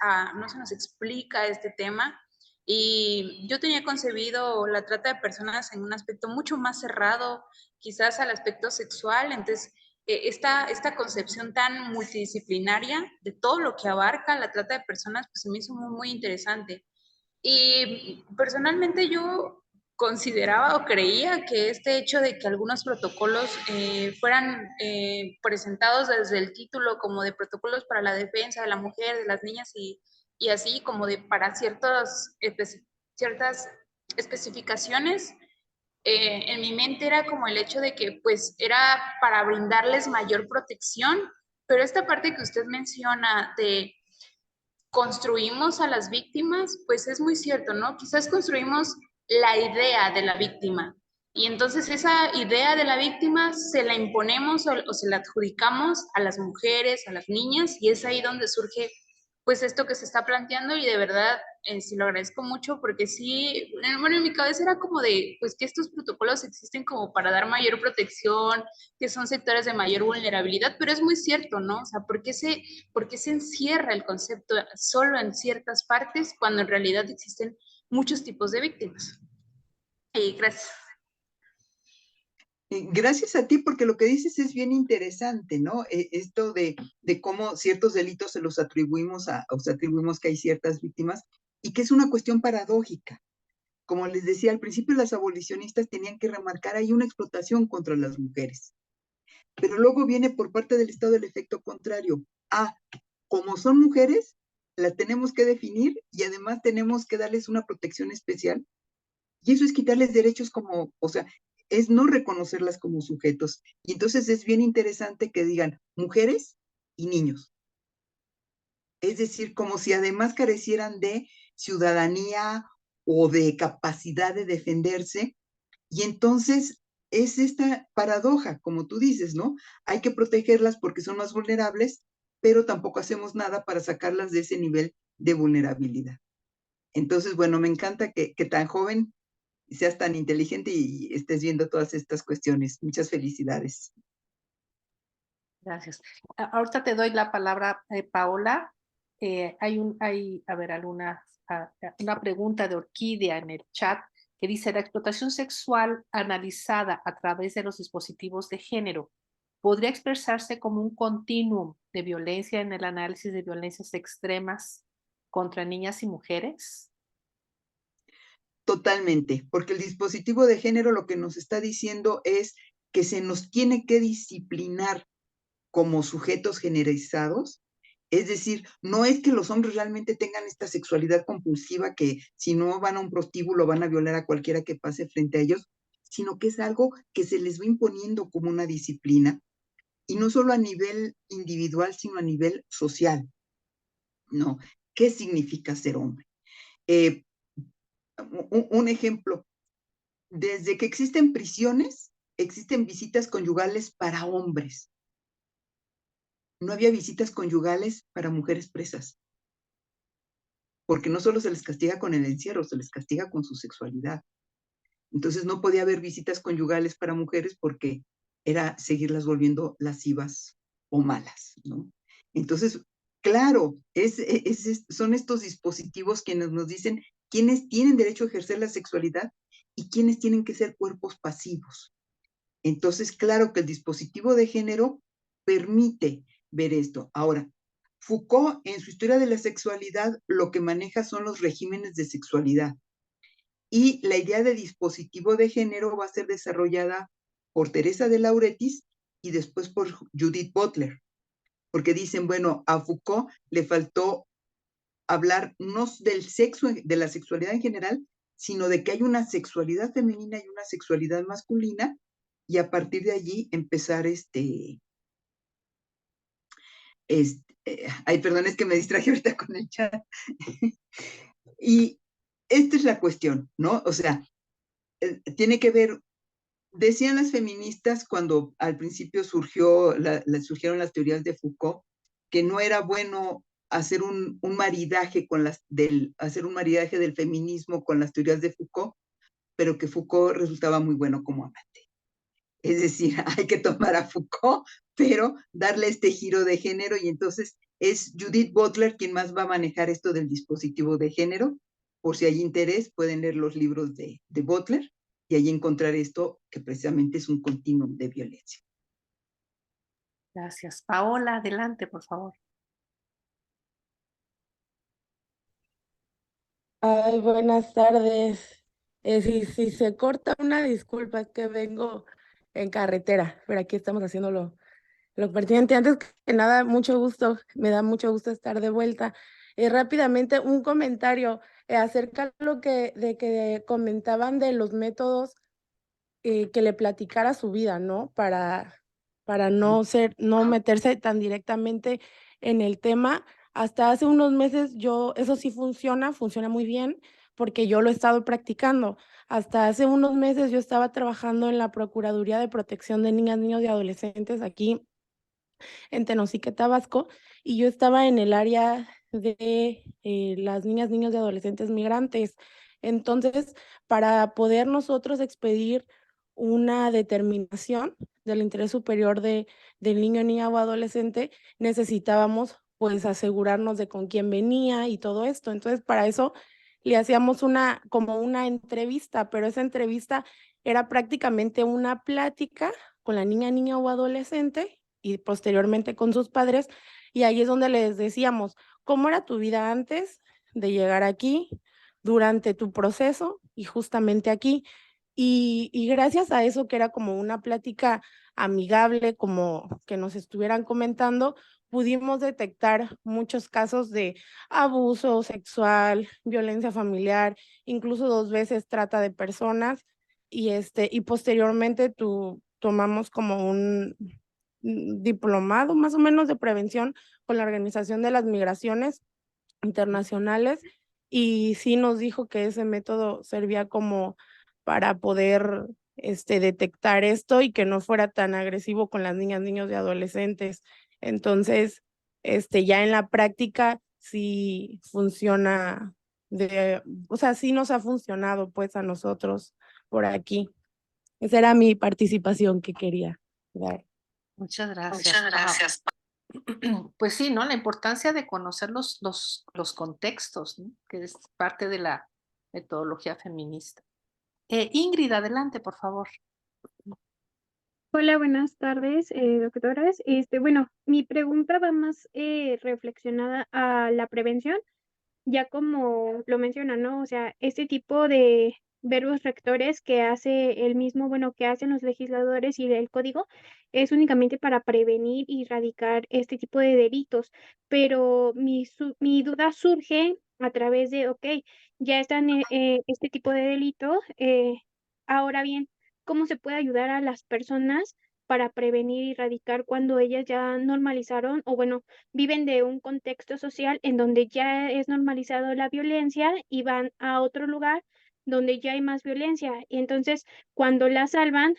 explica este tema. Y yo tenía concebido la trata de personas en un aspecto mucho más cerrado, quizás al aspecto sexual. Entonces, esta concepción tan multidisciplinaria de todo lo que abarca la trata de personas, pues se me hizo muy, muy interesante. Y personalmente yo consideraba o creía que este hecho de que algunos protocolos fueran presentados desde el título como de protocolos para la defensa de la mujer, de las niñas y así como de para ciertas especificaciones, en mi mente era como el hecho de que pues era para brindarles mayor protección, pero esta parte que usted menciona de construimos a las víctimas, pues es muy cierto, ¿no? Quizás construimos la idea de la víctima y entonces esa idea de la víctima se la imponemos o se la adjudicamos a las mujeres, a las niñas y es ahí donde surge pues esto que se está planteando y de verdad sí lo agradezco mucho porque sí, bueno, en mi cabeza era como de pues que estos protocolos existen como para dar mayor protección, que son sectores de mayor vulnerabilidad, pero es muy cierto, ¿no? O sea, por qué se encierra el concepto solo en ciertas partes cuando en realidad existen muchos tipos de víctimas? Gracias. Gracias a ti, porque lo que dices es bien interesante, ¿no? Esto de cómo ciertos delitos se los atribuimos o se atribuimos que hay ciertas víctimas y que es una cuestión paradójica. Como les decía al principio, las abolicionistas tenían que remarcar ahí una explotación contra las mujeres. Pero luego viene por parte del Estado el efecto contrario. Como son mujeres, las tenemos que definir y además tenemos que darles una protección especial. Y eso es quitarles derechos o sea, es no reconocerlas como sujetos. Y entonces es bien interesante que digan mujeres y niños. Es decir, como si además carecieran de ciudadanía o de capacidad de defenderse. Y entonces es esta paradoja, como tú dices, ¿no? Hay que protegerlas porque son más vulnerables, pero tampoco hacemos nada para sacarlas de ese nivel de vulnerabilidad. Entonces, bueno, me encanta que tan joven seas tan inteligente y estés viendo todas estas cuestiones. Muchas felicidades. Gracias. Ahorita te doy la palabra, Paola. A ver, una pregunta de Orquídea en el chat que dice, la explotación sexual analizada a través de los dispositivos de género podría expresarse como un continuum de violencia en el análisis de violencias extremas contra niñas y mujeres. Totalmente, porque el dispositivo de género lo que nos está diciendo es que se nos tiene que disciplinar como sujetos generalizados. Es decir, no es que los hombres realmente tengan esta sexualidad compulsiva que si no van a un prostíbulo van a violar a cualquiera que pase frente a ellos, sino que es algo que se les va imponiendo como una disciplina, y no solo a nivel individual, sino a nivel social, ¿no? ¿Qué significa ser hombre? un ejemplo. Desde que existen prisiones, existen visitas conyugales para hombres. No había visitas conyugales para mujeres presas, porque no solo se les castiga con el encierro, se les castiga con su sexualidad. Entonces no podía haber visitas conyugales para mujeres porque era seguirlas volviendo lascivas o malas, ¿no? Entonces, claro, son estos dispositivos quienes nos dicen quiénes tienen derecho a ejercer la sexualidad y quiénes tienen que ser cuerpos pasivos. Entonces, claro que el dispositivo de género permite ver esto. Ahora, Foucault, en su historia de la sexualidad, lo que maneja son los regímenes de sexualidad. Y la idea de dispositivo de género va a ser desarrollada por Teresa de Lauretis y después por Judith Butler. Porque dicen, bueno, a Foucault le faltó hablar no del sexo, de la sexualidad en general, sino de que hay una sexualidad femenina y una sexualidad masculina, y a partir de allí empezar ay, perdón, es que me distraje ahorita con el chat. Y esta es la cuestión, ¿no? O sea, tiene que ver, decían las feministas cuando al principio surgieron las teorías de Foucault, que no era bueno hacer un maridaje hacer un maridaje del feminismo con las teorías de Foucault, pero que Foucault resultaba muy bueno como amante. Es decir, hay que tomar a Foucault, pero darle este giro de género, y entonces es Judith Butler quien más va a manejar esto del dispositivo de género. Por si hay interés, pueden leer los libros de Butler y ahí encontrar esto que precisamente es un continuum de violencia. Gracias. Paola, adelante, por favor. Ay, buenas tardes. Si se corta, una disculpa, es que vengo en carretera, pero aquí estamos haciendo lo pertinente. Antes que nada, mucho gusto, me da mucho gusto estar de vuelta. Rápidamente, un comentario acerca de que comentaban de los métodos que le platicara su vida, ¿no? Para no meterse tan directamente en el tema. Hasta hace unos meses eso sí funciona muy bien, porque yo lo he estado practicando. Hasta hace unos meses yo estaba trabajando en la Procuraduría de Protección de Niñas, Niños y Adolescentes aquí en Tenosique, Tabasco, y yo estaba en el área de las niñas, niños y adolescentes migrantes. Entonces, para poder nosotros expedir una determinación del interés superior del niño, niña o adolescente, necesitábamos pues asegurarnos de con quién venía y todo esto. Entonces, para eso le hacíamos como una entrevista, pero esa entrevista era prácticamente una plática con la niña, niña o adolescente y posteriormente con sus padres, y ahí es donde les decíamos, ¿cómo era tu vida antes de llegar aquí, durante tu proceso y justamente aquí? Y gracias a eso, que era como una plática amigable, como que nos estuvieran comentando, pudimos detectar muchos casos de abuso sexual, violencia familiar, incluso 2 veces trata de personas, y posteriormente tomamos como un diplomado más o menos de prevención con la Organización de las Migraciones Internacionales, y sí nos dijo que ese método servía como para poder detectar esto y que no fuera tan agresivo con las niñas, niños y adolescentes. Entonces, ya en la práctica sí funciona, o sea, sí nos ha funcionado pues a nosotros por aquí. Esa era mi participación que quería dar. Muchas gracias. Muchas gracias. Pues sí, ¿no? La importancia de conocer los contextos, ¿no? Que es parte de la metodología feminista. Ingrid, adelante, por favor. Hola, buenas tardes, doctoras. Bueno, mi pregunta va más reflexionada a la prevención, ya como lo menciona, ¿no? O sea, este tipo de verbos rectores que hace el mismo, bueno, que hacen los legisladores y el código, es únicamente para prevenir y erradicar este tipo de delitos. Pero mi duda surge a través de, ok, ya están este tipo de delito, ahora bien, ¿cómo se puede ayudar a las personas para prevenir y erradicar cuando ellas ya normalizaron o, bueno, viven de un contexto social en donde ya es normalizado la violencia y van a otro lugar donde ya hay más violencia. Y entonces, cuando la salvan,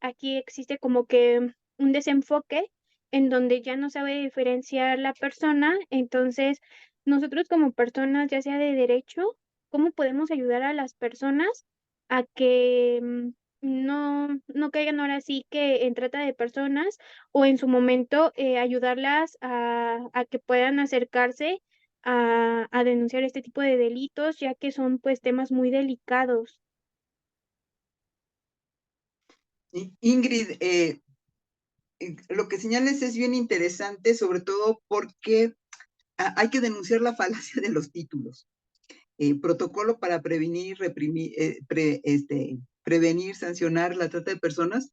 aquí existe como que un desenfoque en donde ya no sabe diferenciar la persona. Entonces, nosotros como personas, ya sea de derecho, ¿cómo podemos ayudar a las personas a que no caigan ahora sí que en trata de personas, o en su momento ayudarlas a que puedan acercarse a denunciar este tipo de delitos, ya que son pues temas muy delicados? Ingrid, lo que señales es bien interesante, sobre todo porque hay que denunciar la falacia de los títulos. Protocolo para prevenir, reprimir, prevenir, sancionar la trata de personas.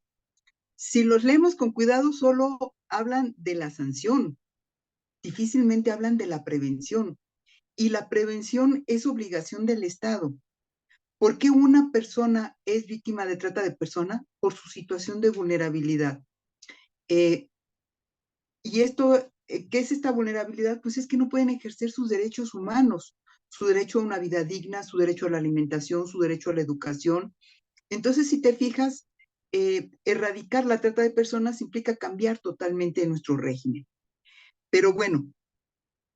Si los leemos con cuidado, solo hablan de la sanción, difícilmente hablan de la prevención. Y la prevención es obligación del Estado. ¿Por qué una persona es víctima de trata de persona? Por su situación de vulnerabilidad. Y esto, ¿qué es esta vulnerabilidad? Pues es que no pueden ejercer sus derechos humanos, su derecho a una vida digna, su derecho a la alimentación, su derecho a la educación. Entonces, si te fijas, erradicar la trata de personas implica cambiar totalmente nuestro régimen. Pero bueno,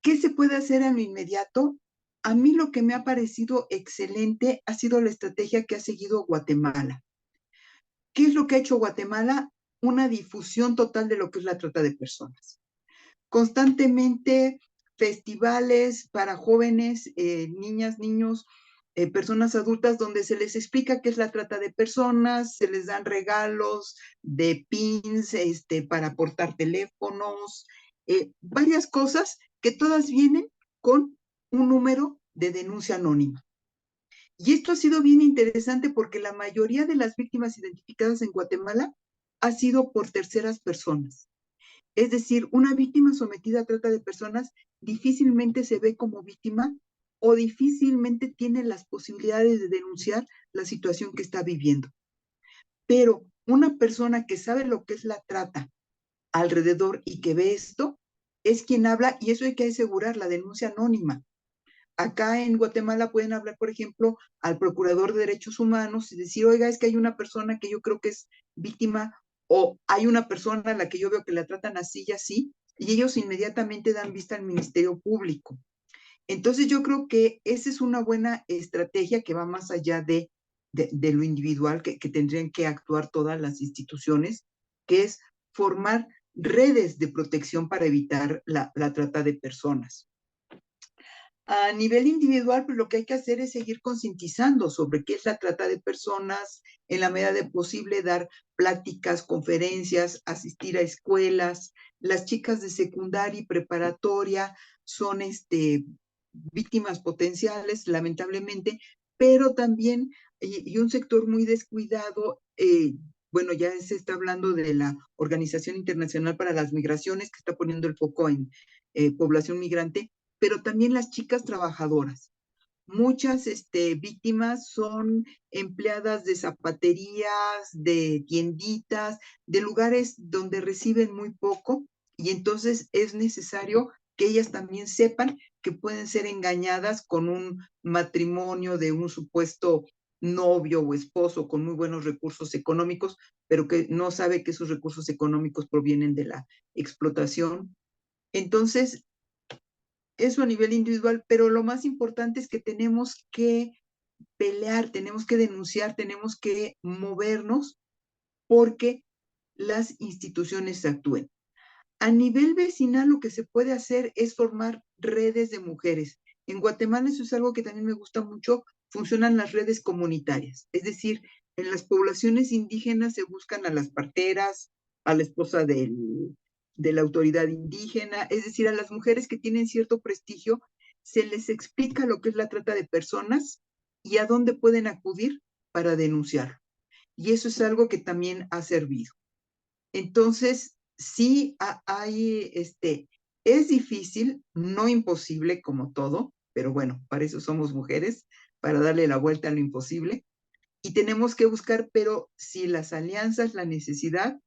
¿qué se puede hacer en lo inmediato? A mí lo que me ha parecido excelente ha sido la estrategia que ha seguido Guatemala. ¿Qué es lo que ha hecho Guatemala? Una difusión total de lo que es la trata de personas. Constantemente festivales para jóvenes, niñas, niños, personas adultas, donde se les explica qué es la trata de personas, se les dan regalos de pins, para portar teléfonos, varias cosas que todas vienen con un número de denuncia anónima. Y esto ha sido bien interesante porque la mayoría de las víctimas identificadas en Guatemala ha sido por terceras personas. Es decir, una víctima sometida a trata de personas difícilmente se ve como víctima o difícilmente tiene las posibilidades de denunciar la situación que está viviendo. Pero una persona que sabe lo que es la trata alrededor y que ve esto, es quien habla, y eso hay que asegurar, la denuncia anónima. Acá en Guatemala pueden hablar, por ejemplo, al procurador de derechos humanos y decir, oiga, es que hay una persona que yo creo que es víctima, o hay una persona a la que yo veo que la tratan así y así, y ellos inmediatamente dan vista al Ministerio Público. Entonces yo creo que esa es una buena estrategia que va más allá de lo individual, que tendrían que actuar todas las instituciones, que es formar redes de protección para evitar la trata de personas. A nivel individual, pues lo que hay que hacer es seguir concientizando sobre qué es la trata de personas, en la medida de posible dar pláticas, conferencias, asistir a escuelas. Las chicas de secundaria y preparatoria son víctimas potenciales, lamentablemente, pero también, y un sector muy descuidado, bueno, ya se está hablando de la Organización Internacional para las Migraciones, que está poniendo el foco en población migrante, pero también las chicas trabajadoras. Muchas víctimas son empleadas de zapaterías, de tienditas, de lugares donde reciben muy poco, y entonces es necesario que ellas también sepan que pueden ser engañadas con un matrimonio de un supuesto novio o esposo con muy buenos recursos económicos, pero que no sabe que esos recursos económicos provienen de la explotación. Entonces, eso a nivel individual, pero lo más importante es que tenemos que pelear, tenemos que denunciar, tenemos que movernos porque las instituciones actúen. A nivel vecinal, lo que se puede hacer es formar redes de mujeres. En Guatemala eso es algo que también me gusta mucho, funcionan las redes comunitarias, es decir, en las poblaciones indígenas se buscan a las parteras, a la esposa de la autoridad indígena, es decir, a las mujeres que tienen cierto prestigio, se les explica lo que es la trata de personas y a dónde pueden acudir para denunciar. Y eso es algo que también ha servido. Entonces, sí hay, es difícil, no imposible como todo, pero bueno, para eso somos mujeres, para darle la vuelta a lo imposible. Y tenemos que buscar, pero sí, las alianzas, la necesidad,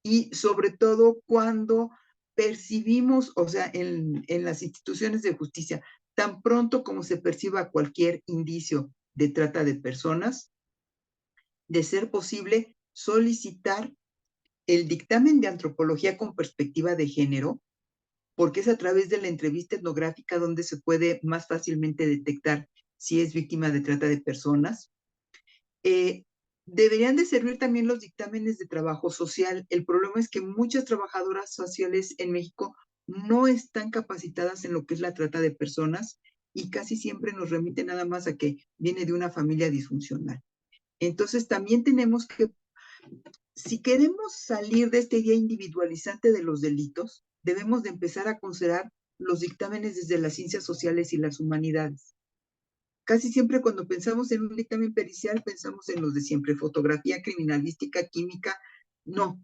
y sobre todo cuando percibimos, o sea, en las instituciones de justicia, tan pronto como se perciba cualquier indicio de trata de personas, de ser posible, solicitar el dictamen de antropología con perspectiva de género, porque es a través de la entrevista etnográfica donde se puede más fácilmente detectar si es víctima de trata de personas. Deberían de servir también los dictámenes de trabajo social. El problema es que muchas trabajadoras sociales en México no están capacitadas en lo que es la trata de personas y casi siempre nos remiten nada más a que viene de una familia disfuncional. Entonces también tenemos que, si queremos salir de esta idea individualizante de los delitos, debemos de empezar a considerar los dictámenes desde las ciencias sociales y las humanidades. Casi siempre cuando pensamos en un dictamen pericial, pensamos en los de siempre, fotografía, criminalística, química. No,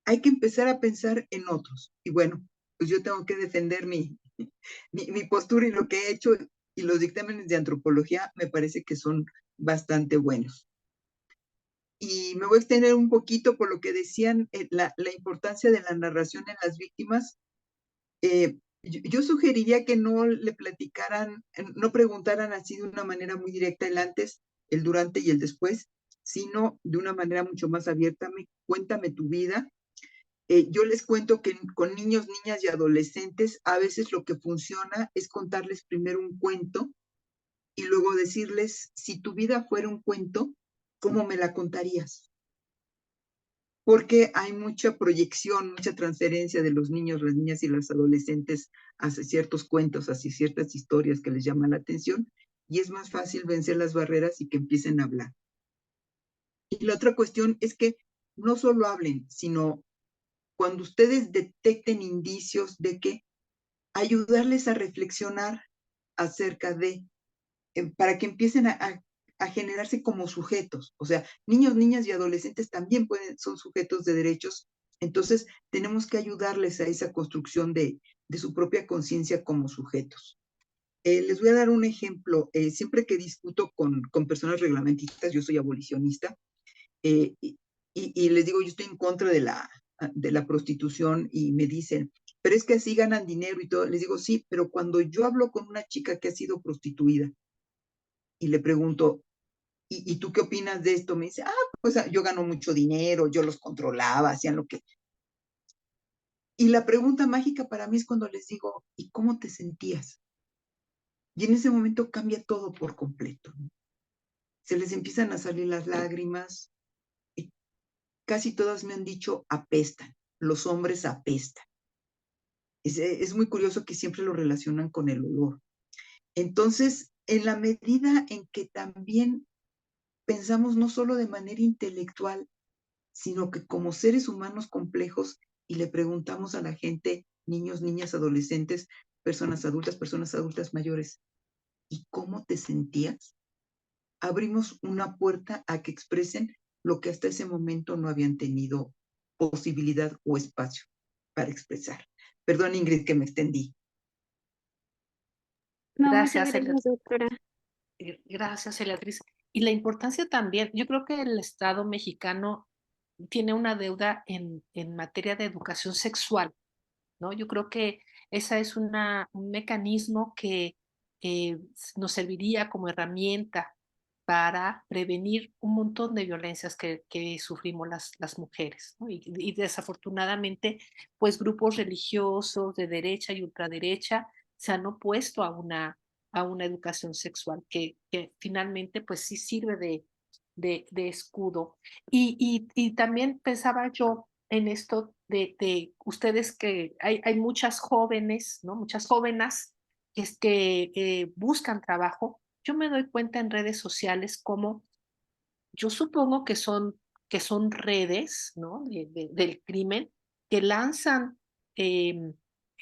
hay que empezar a pensar en otros. Y bueno, pues yo tengo que defender mi postura y lo que he hecho, y los dictámenes de antropología me parece que son bastante buenos. Y me voy a extender un poquito por lo que decían, la importancia de la narración en las víctimas. Yo sugeriría que no le platicaran, no preguntaran así de una manera muy directa el antes, el durante y el después, sino de una manera mucho más abierta. Cuéntame tu vida. Yo les cuento que con niños, niñas y adolescentes, a veces lo que funciona es contarles primero un cuento y luego decirles, si tu vida fuera un cuento, ¿cómo me la contarías? Porque hay mucha proyección, mucha transferencia de los niños, las niñas y los adolescentes hacia ciertos cuentos, hacia ciertas historias que les llaman la atención, y es más fácil vencer las barreras y que empiecen a hablar. Y la otra cuestión es que no solo hablen, sino cuando ustedes detecten indicios de que ayudarles a reflexionar acerca de, para que empiecen a generarse como sujetos. O sea, niños, niñas y adolescentes también son sujetos de derechos. Entonces, tenemos que ayudarles a esa construcción de su propia conciencia como sujetos. Les voy a dar un ejemplo. Siempre que discuto con personas reglamentistas, yo soy abolicionista, y les digo, yo estoy en contra de la prostitución, y me dicen, pero es que así ganan dinero y todo. Les digo, sí, pero cuando yo hablo con una chica que ha sido prostituida y le pregunto, ¿y tú qué opinas de esto? Me dice, pues yo gano mucho dinero, yo los controlaba, hacían lo que... Y la pregunta mágica para mí es cuando les digo, ¿y cómo te sentías? Y en ese momento cambia todo por completo, ¿no? Se les empiezan a salir las lágrimas. Y casi todas me han dicho, apestan, los hombres apestan. Es muy curioso que siempre lo relacionan con el olor. Entonces, en la medida en que también pensamos no solo de manera intelectual, sino que como seres humanos complejos, y le preguntamos a la gente, niños, niñas, adolescentes, personas adultas mayores, ¿y cómo te sentías? Abrimos una puerta a que expresen lo que hasta ese momento no habían tenido posibilidad o espacio para expresar. Perdón, Ingrid, que me extendí. No, muchas Gracias, gracias, doctora. Gracias, Eleatriz. Y la importancia también, yo creo que el Estado mexicano tiene una deuda en materia de educación sexual, ¿no? Yo creo que esa es un mecanismo que nos serviría como herramienta para prevenir un montón de violencias que sufrimos las mujeres, ¿no? Y desafortunadamente, pues grupos religiosos de derecha y ultraderecha se han opuesto a una educación sexual que finalmente pues sí sirve de escudo. Y también pensaba yo en esto de ustedes que hay muchas jóvenes, ¿no? Muchas jóvenes que buscan trabajo. Yo me doy cuenta en redes sociales como yo supongo que son redes, ¿no? Del crimen que lanzan eh,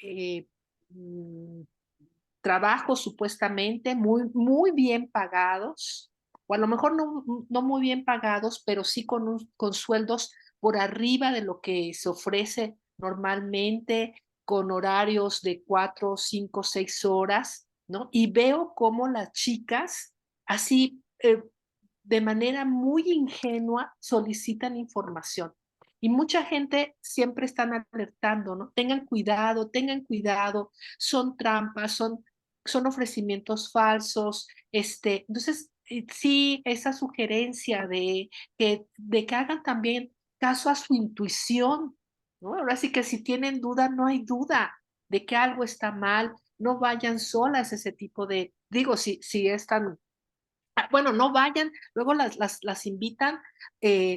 eh, mm, trabajos supuestamente muy bien pagados, o a lo mejor no muy bien pagados, pero sí con sueldos por arriba de lo que se ofrece normalmente, con horarios de 4, 5, 6 horas, ¿no? Y veo cómo las chicas, así, de manera muy ingenua, solicitan información. Y mucha gente siempre están alertando, ¿no? Tengan cuidado, son trampas, son ofrecimientos falsos. Entonces, sí, esa sugerencia de que hagan también caso a su intuición, ¿no? Ahora sí que si tienen duda, no hay duda de que algo está mal, no vayan solas ese tipo de, digo, si es tan, bueno, no vayan, luego las invitan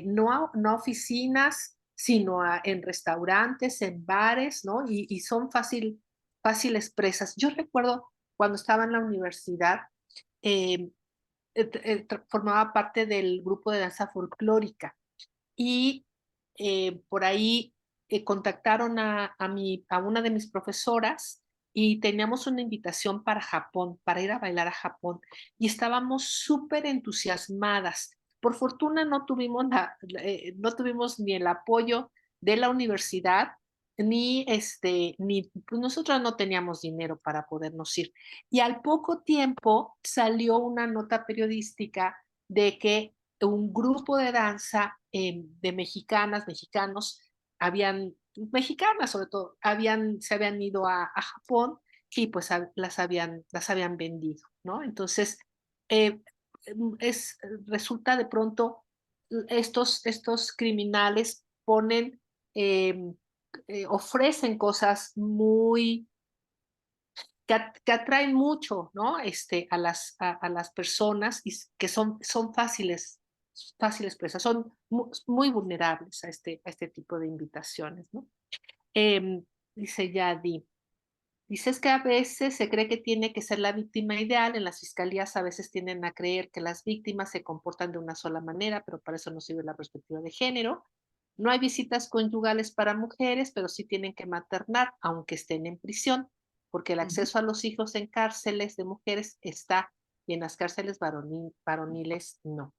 no a oficinas, sino en restaurantes, en bares, ¿no? Y son fáciles presas. Yo recuerdo cuando estaba en la universidad, eh, formaba parte del grupo de danza folclórica y por ahí contactaron a una de mis profesoras y teníamos una invitación para Japón, para ir a bailar a Japón y estábamos súper entusiasmadas. Por fortuna no tuvimos ni el apoyo de la universidad, ni pues nosotros no teníamos dinero para podernos ir. Y al poco tiempo salió una nota periodística de que un grupo de danza de mexicanos, mexicanas sobre todo, se habían ido a Japón y pues las habían vendido, ¿no? Entonces, eh, resulta de pronto, estos criminales eh, ofrecen cosas que atraen mucho, ¿no? A las personas y que son fáciles presas, son muy vulnerables a este tipo de invitaciones, ¿no? Dice Yadi, dices que a veces se cree que tiene que ser la víctima ideal, en las fiscalías a veces tienden a creer que las víctimas se comportan de una sola manera, pero para eso no sirve la perspectiva de género. No hay visitas conyugales para mujeres, pero sí tienen que maternar, aunque estén en prisión, porque el acceso a los hijos en cárceles de mujeres está y en las cárceles varoniles no.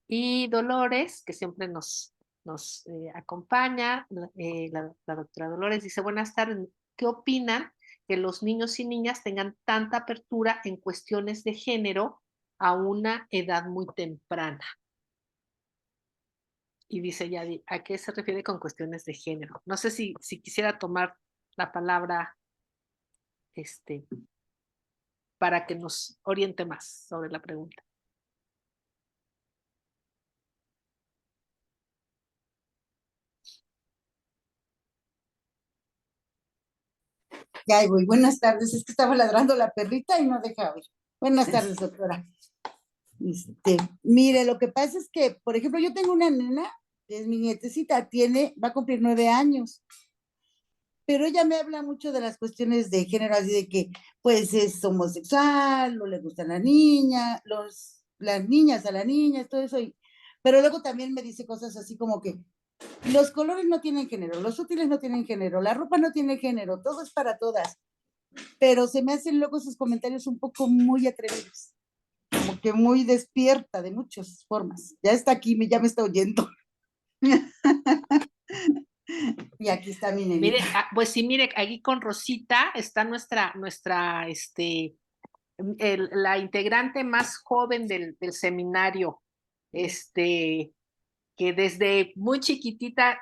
Y Dolores, que siempre nos acompaña, la doctora Dolores dice, buenas tardes, ¿qué opinan que los niños y niñas tengan tanta apertura en cuestiones de género a una edad muy temprana? Y dice ya, ¿a qué se refiere con cuestiones de género? No sé si quisiera tomar la palabra este, para que nos oriente más sobre la pregunta. Ya ahí voy. Buenas tardes. Es que estaba ladrando la perrita y no dejaba oír. Buenas tardes, doctora. Mire, lo que pasa es que, por ejemplo, yo tengo una nena, es mi nietecita, va a cumplir 9 años, pero ella me habla mucho de las cuestiones de género, así de que, pues, es homosexual, o le gustan las niñas, las niñas a las niñas, todo eso, pero luego también me dice cosas así como que los colores no tienen género, los útiles no tienen género, la ropa no tiene género, todo es para todas, pero se me hacen luego sus comentarios un poco muy atrevidos, como que muy despierta de muchas formas. Ya está aquí, ya me está oyendo. Y aquí está mi nenita. Mire, pues sí, mire, aquí con Rosita está la integrante más joven del seminario, que desde muy chiquitita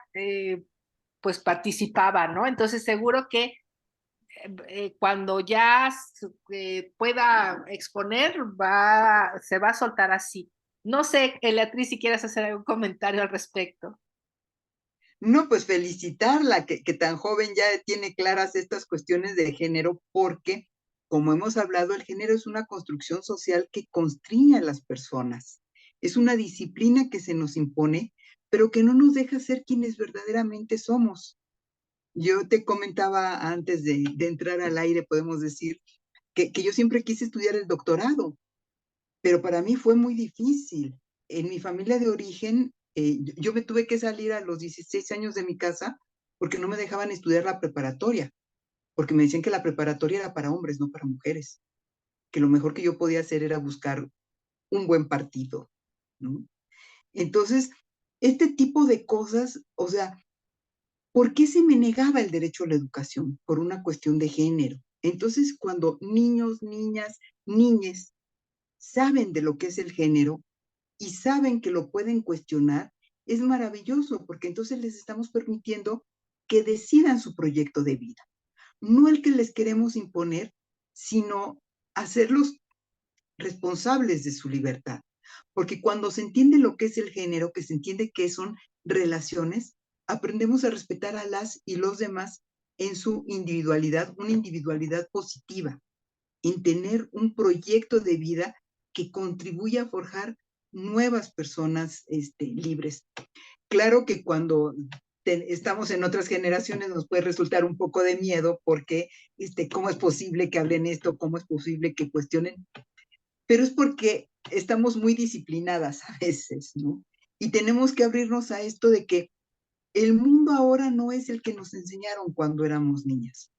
pues participaba, ¿no? Entonces seguro que cuando ya pueda exponer, se va a soltar así. No sé, Beatriz, si quieres hacer algún comentario al respecto. No, pues felicitarla, que tan joven ya tiene claras estas cuestiones de género, porque, como hemos hablado, el género es una construcción social que constriñe a las personas. Es una disciplina que se nos impone, pero que no nos deja ser quienes verdaderamente somos. Yo te comentaba antes de entrar al aire, podemos decir, que yo siempre quise estudiar el doctorado, pero para mí fue muy difícil. En mi familia de origen, yo me tuve que salir a los 16 años de mi casa porque no me dejaban estudiar la preparatoria, porque me decían que la preparatoria era para hombres, no para mujeres, que lo mejor que yo podía hacer era buscar un buen partido, ¿no? Entonces, este tipo de cosas, o sea, ¿por qué se me negaba el derecho a la educación? Por una cuestión de género. Entonces, cuando niños, niñas, niñes saben de lo que es el género y saben que lo pueden cuestionar, es maravilloso, porque entonces les estamos permitiendo que decidan su proyecto de vida. No el que les queremos imponer, sino hacerlos responsables de su libertad. Porque cuando se entiende lo que es el género, que se entiende qué son relaciones, aprendemos a respetar a las y los demás en su individualidad, una individualidad positiva, en tener un proyecto de vida que contribuya a forjar nuevas personas libres. Claro que cuando estamos en otras generaciones nos puede resultar un poco de miedo porque ¿cómo es posible que hablen esto? ¿Cómo es posible que cuestionen? Pero es porque estamos muy disciplinadas a veces, ¿no? Y tenemos que abrirnos a esto de que el mundo ahora no es el que nos enseñaron cuando éramos niñas.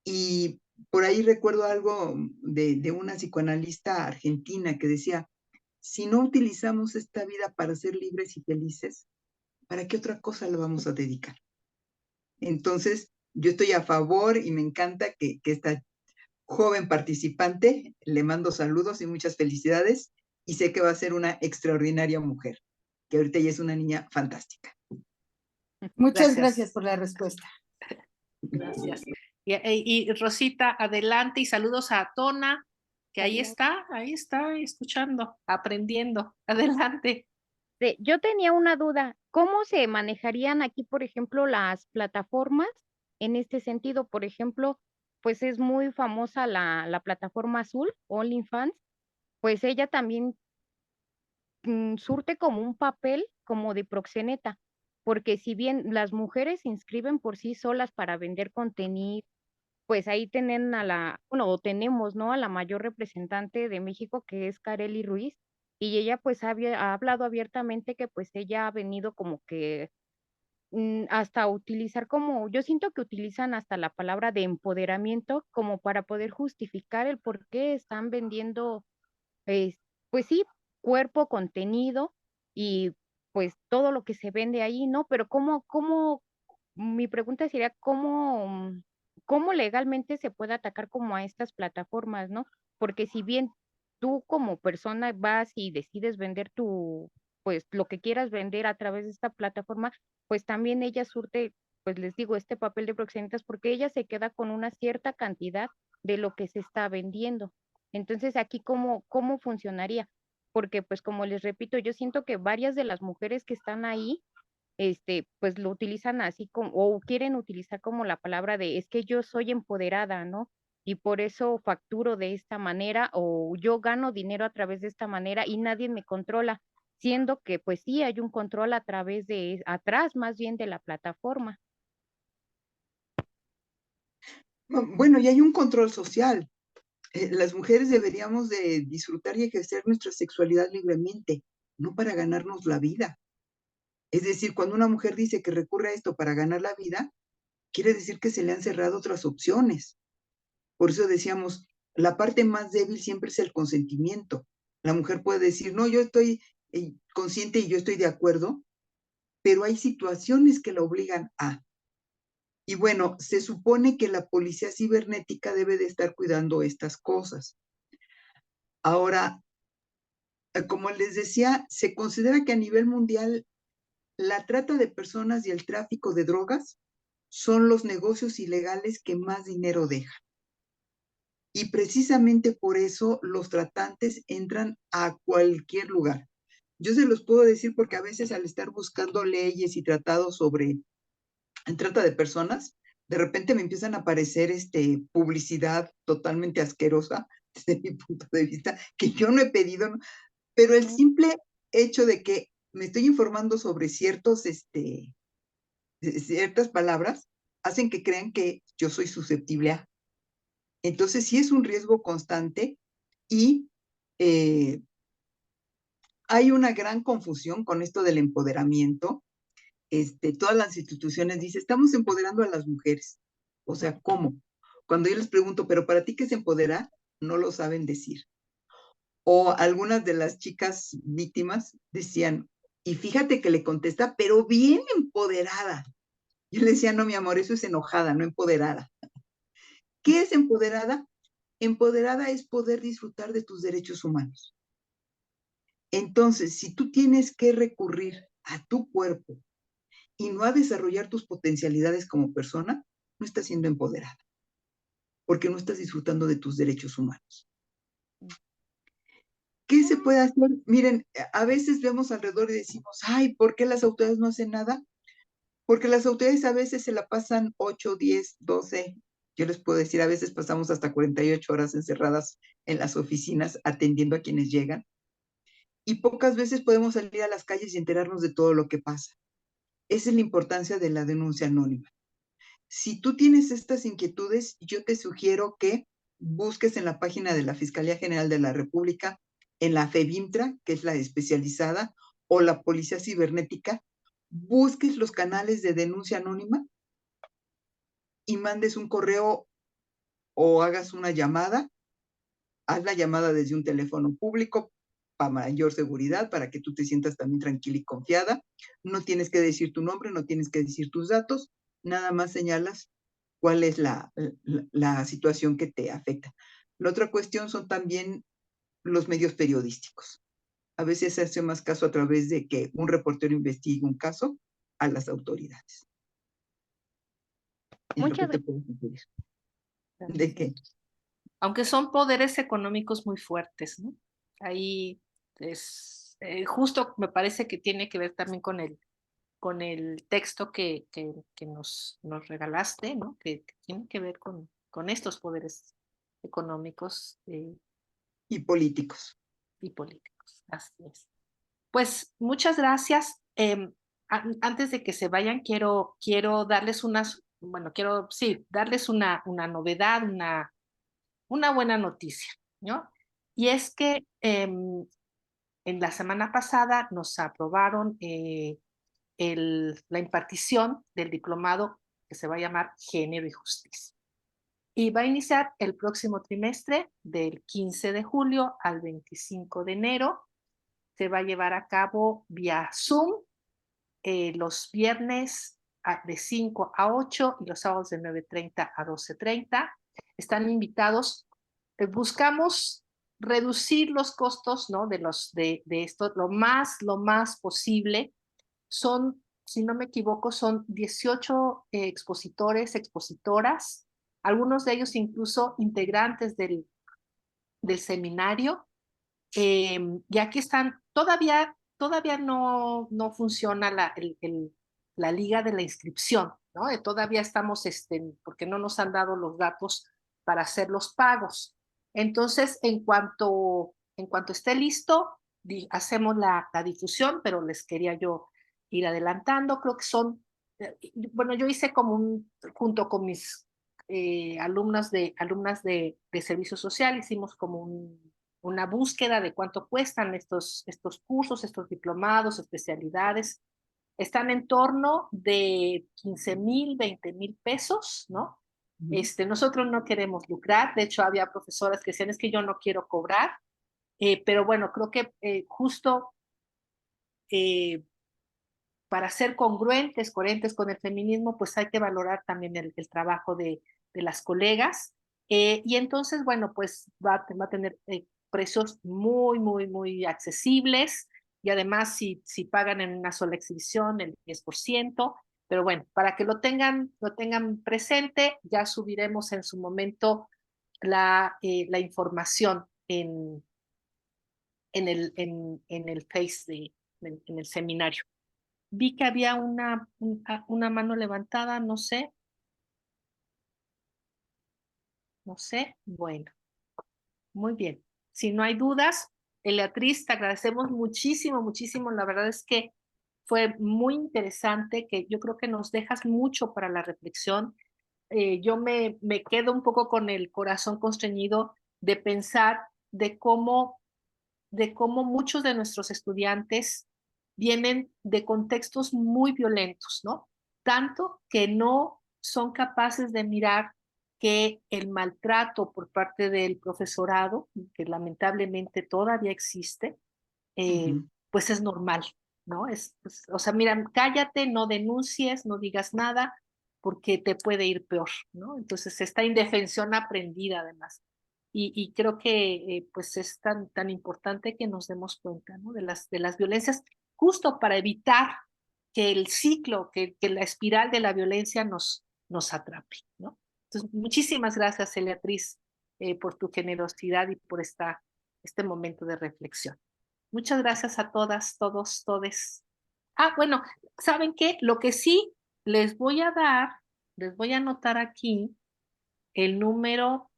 Y por ahí recuerdo algo de una psicoanalista argentina que decía, si no utilizamos esta vida para ser libres y felices, ¿para qué otra cosa la vamos a dedicar? Entonces, yo estoy a favor y me encanta que esta joven participante, le mando saludos y muchas felicidades y sé que va a ser una extraordinaria mujer, que ahorita ya es una niña fantástica. Muchas gracias por la respuesta. Gracias. Y Rosita, adelante y saludos a Tona, que ahí está escuchando, aprendiendo. Adelante. Yo tenía una duda, ¿cómo se manejarían aquí, por ejemplo, las plataformas en este sentido? Por ejemplo, pues es muy famosa la plataforma azul, OnlyFans, pues ella también surte como un papel como de proxeneta, porque si bien las mujeres se inscriben por sí solas para vender contenido, pues ahí tienen o tenemos, ¿no? A la mayor representante de México, que es Kareli Ruiz, y ella pues ha hablado abiertamente que pues ella ha venido como que hasta utilizar yo siento que utilizan hasta la palabra de empoderamiento como para poder justificar el por qué están vendiendo, eh, pues sí, cuerpo, contenido y pues todo lo que se vende ahí, ¿no? Pero mi pregunta sería, ¿cómo legalmente se puede atacar como a estas plataformas, ¿no? Porque si bien tú como persona vas y decides vender pues lo que quieras vender a través de esta plataforma, pues también ella surte, pues les digo, este papel de proxenetas porque ella se queda con una cierta cantidad de lo que se está vendiendo. Entonces, aquí, ¿cómo funcionaría? Porque, pues, como les repito, yo siento que varias de las mujeres que están ahí, pues lo utilizan así como, o quieren utilizar como la palabra de, es que yo soy empoderada, ¿no? Y por eso facturo de esta manera, o yo gano dinero a través de esta manera y nadie me controla, siendo que, pues sí, hay un control atrás más bien de la plataforma. Bueno, y hay un control social. Las mujeres deberíamos de disfrutar y ejercer nuestra sexualidad libremente, no para ganarnos la vida. Es decir, cuando una mujer dice que recurre a esto para ganar la vida, quiere decir que se le han cerrado otras opciones. Por eso decíamos, la parte más débil siempre es el consentimiento. La mujer puede decir, no, yo estoy consciente y yo estoy de acuerdo, pero hay situaciones que la obligan a. Y bueno, se supone que la policía cibernética debe de estar cuidando estas cosas. Ahora, como les decía, se considera que a nivel mundial la trata de personas y el tráfico de drogas son los negocios ilegales que más dinero dejan. Y precisamente por eso los tratantes entran a cualquier lugar. Yo se los puedo decir porque a veces al estar buscando leyes y tratados sobre trata de personas, de repente me empiezan a aparecer publicidad totalmente asquerosa desde mi punto de vista, que yo no he pedido, ¿no? Pero el simple hecho de que me estoy informando sobre ciertas palabras hacen que crean que yo soy susceptible a. Entonces sí es un riesgo constante y hay una gran confusión con esto del empoderamiento. Todas las instituciones dicen, estamos empoderando a las mujeres. O sea, ¿cómo? Cuando yo les pregunto, ¿pero para ti qué es empoderar? No lo saben decir. O algunas de las chicas víctimas decían, y fíjate que le contesta, pero bien empoderada. Yo le decía, no, mi amor, eso es enojada, no empoderada. ¿Qué es empoderada? Empoderada es poder disfrutar de tus derechos humanos. Entonces, si tú tienes que recurrir a tu cuerpo y no a desarrollar tus potencialidades como persona, no estás siendo empoderada, porque no estás disfrutando de tus derechos humanos. ¿Qué se puede hacer? Miren, a veces vemos alrededor y decimos, ay, ¿por qué las autoridades no hacen nada? Porque las autoridades a veces se la pasan 8, 10, 12, yo les puedo decir, a veces pasamos hasta 48 horas encerradas en las oficinas atendiendo a quienes llegan, y pocas veces podemos salir a las calles y enterarnos de todo lo que pasa. Esa es la importancia de la denuncia anónima. Si tú tienes estas inquietudes, yo te sugiero que busques en la página de la Fiscalía General de la República, en la FEBIMTRA, que es la especializada, o la Policía Cibernética, busques los canales de denuncia anónima y mandes un correo o hagas una llamada. Haz la llamada desde un teléfono público para mayor seguridad, para que tú te sientas también tranquila y confiada. No tienes que decir tu nombre, no tienes que decir tus datos, nada más señalas cuál es la situación que te afecta. La otra cuestión son también los medios periodísticos. A veces se hace más caso a través de que un reportero investigue un caso a las autoridades. Es lo que Muchas te puedo sugerir. ¿De qué? Aunque son poderes económicos muy fuertes, ¿no? Ahí es justo me parece que tiene que ver también con el texto que nos regalaste, ¿no? Que tiene que ver con estos poderes económicos Y políticos. y políticos. Así es. Pues muchas gracias. Antes de que se vayan, quiero darles darles una novedad, una buena noticia, ¿no? Y es que en la semana pasada nos aprobaron la impartición del diplomado que se va a llamar Género y Justicia. Y va a iniciar el próximo trimestre, del 15 de julio al 25 de enero. Se va a llevar a cabo vía Zoom los viernes de 5 a 8 y los sábados de 9:30 a 12:30. Están invitados. Buscamos reducir los costos, ¿no? de esto lo más posible. Son, si no me equivoco, son 18 expositores, expositoras, algunos de ellos incluso integrantes del seminario. Y aquí están, todavía no funciona la liga de la inscripción, ¿no? Todavía estamos, porque no nos han dado los datos para hacer los pagos. Entonces, en cuanto esté listo, hacemos la difusión, pero les quería yo ir adelantando. Creo que son, bueno, yo hice como junto con mis alumnas de servicio social, hicimos como una búsqueda de cuánto cuestan estos cursos, estos diplomados, especialidades. Están en torno de 15,000, 20,000 pesos, ¿no? Nosotros no queremos lucrar. De hecho, había profesoras que decían, es que yo no quiero cobrar. Pero bueno, creo que justo para ser coherentes con el feminismo, pues hay que valorar también el trabajo de las colegas. Y entonces, bueno, pues va a tener precios muy, muy, muy accesibles, y además si pagan en una sola exhibición el 10%. Pero bueno, para que lo tengan presente, ya subiremos en su momento la información en el Face en el seminario. Vi que había una mano levantada, no sé, bueno, muy bien. Si no hay dudas, Eleatriz, te agradecemos muchísimo, muchísimo. La verdad es que fue muy interesante, que yo creo que nos dejas mucho para la reflexión. Yo me quedo un poco con el corazón constreñido de pensar de cómo muchos de nuestros estudiantes vienen de contextos muy violentos, ¿no? Tanto que no son capaces de mirar que el maltrato por parte del profesorado, que lamentablemente todavía existe, pues es normal, ¿no? Pues, o sea, mira, cállate, no denuncies, no digas nada, porque te puede ir peor, ¿no? Entonces, esta indefensión aprendida, además. Y creo que pues es tan importante que nos demos cuenta, ¿no? de las violencias, justo para evitar que el ciclo, que la espiral de la violencia nos atrape, ¿no? Entonces, muchísimas gracias, Eleatriz, por tu generosidad y por esta este momento de reflexión. Muchas gracias a todas, todos, todes. Ah, bueno, ¿saben qué? Lo que sí les voy a dar, les voy a anotar aquí el número,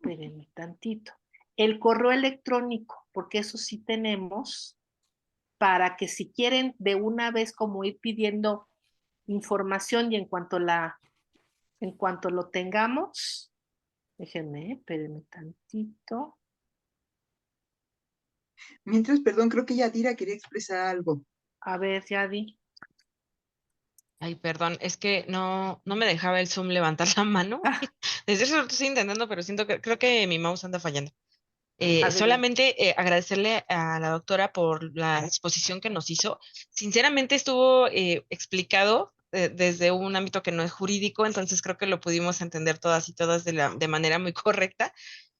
espérenme tantito, el correo electrónico, porque eso sí tenemos, para que si quieren de una vez como ir pidiendo información y en cuanto lo tengamos, déjenme, espérenme tantito. Mientras, perdón, creo que Yadira quería expresar algo. A ver, Yadi. Ay, perdón, es que no me dejaba el Zoom levantar la mano. Ah, Desde eso lo estoy intentando, pero creo que mi mouse anda fallando. adelante. Solamente agradecerle a la doctora por la exposición que nos hizo. Sinceramente estuvo explicado desde un ámbito que no es jurídico, entonces creo que lo pudimos entender todas y todas de manera muy correcta.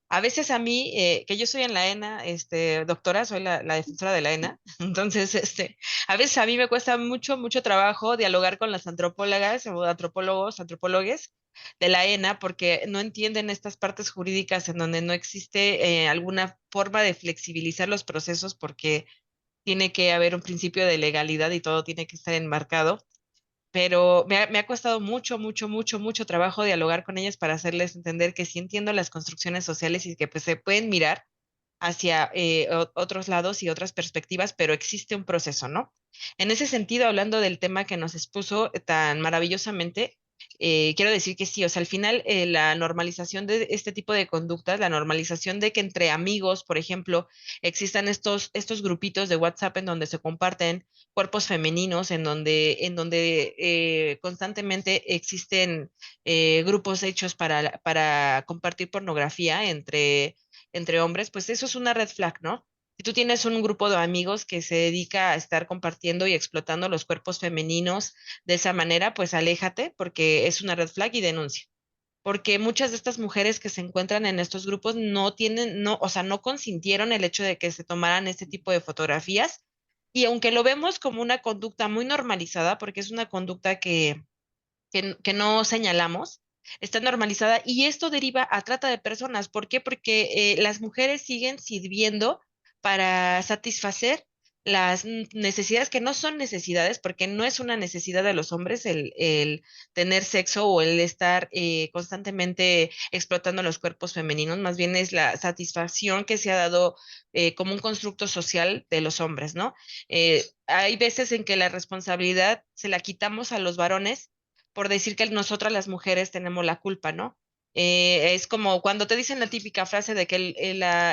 A veces a mí, que yo soy en la ENA, doctora, soy la defensora de la ENA, entonces, a veces a mí me cuesta mucho, mucho trabajo dialogar con las antropólogas o antropólogos, antropólogues de la ENA, porque no entienden estas partes jurídicas en donde no existe alguna forma de flexibilizar los procesos, porque tiene que haber un principio de legalidad y todo tiene que estar enmarcado, pero me ha costado mucho, mucho, mucho, mucho trabajo dialogar con ellas para hacerles entender que sí entiendo las construcciones sociales y que pues se pueden mirar hacia otros lados y otras perspectivas, pero existe un proceso, ¿no? En ese sentido, hablando del tema que nos expuso tan maravillosamente, quiero decir que sí, o sea, al final la normalización de este tipo de conductas, la normalización de que entre amigos, por ejemplo, existan estos grupitos de WhatsApp en donde se comparten cuerpos femeninos, en donde constantemente existen grupos hechos para compartir pornografía entre hombres, pues eso es una red flag, ¿no? Si tú tienes un grupo de amigos que se dedica a estar compartiendo y explotando los cuerpos femeninos de esa manera, pues aléjate porque es una red flag y denuncia. Porque muchas de estas mujeres que se encuentran en estos grupos no tienen, no, o sea, no consintieron el hecho de que se tomaran este tipo de fotografías. Y aunque lo vemos como una conducta muy normalizada, porque es una conducta que no señalamos, está normalizada y esto deriva a trata de personas. ¿Por qué? Porque las mujeres siguen sirviendo para satisfacer las necesidades que no son necesidades, porque no es una necesidad de los hombres el tener sexo o el estar constantemente explotando los cuerpos femeninos, más bien es la satisfacción que se ha dado como un constructo social de los hombres, ¿no? Hay veces en que la responsabilidad se la quitamos a los varones por decir que nosotras las mujeres tenemos la culpa, ¿no? Es como cuando te dicen la típica frase de que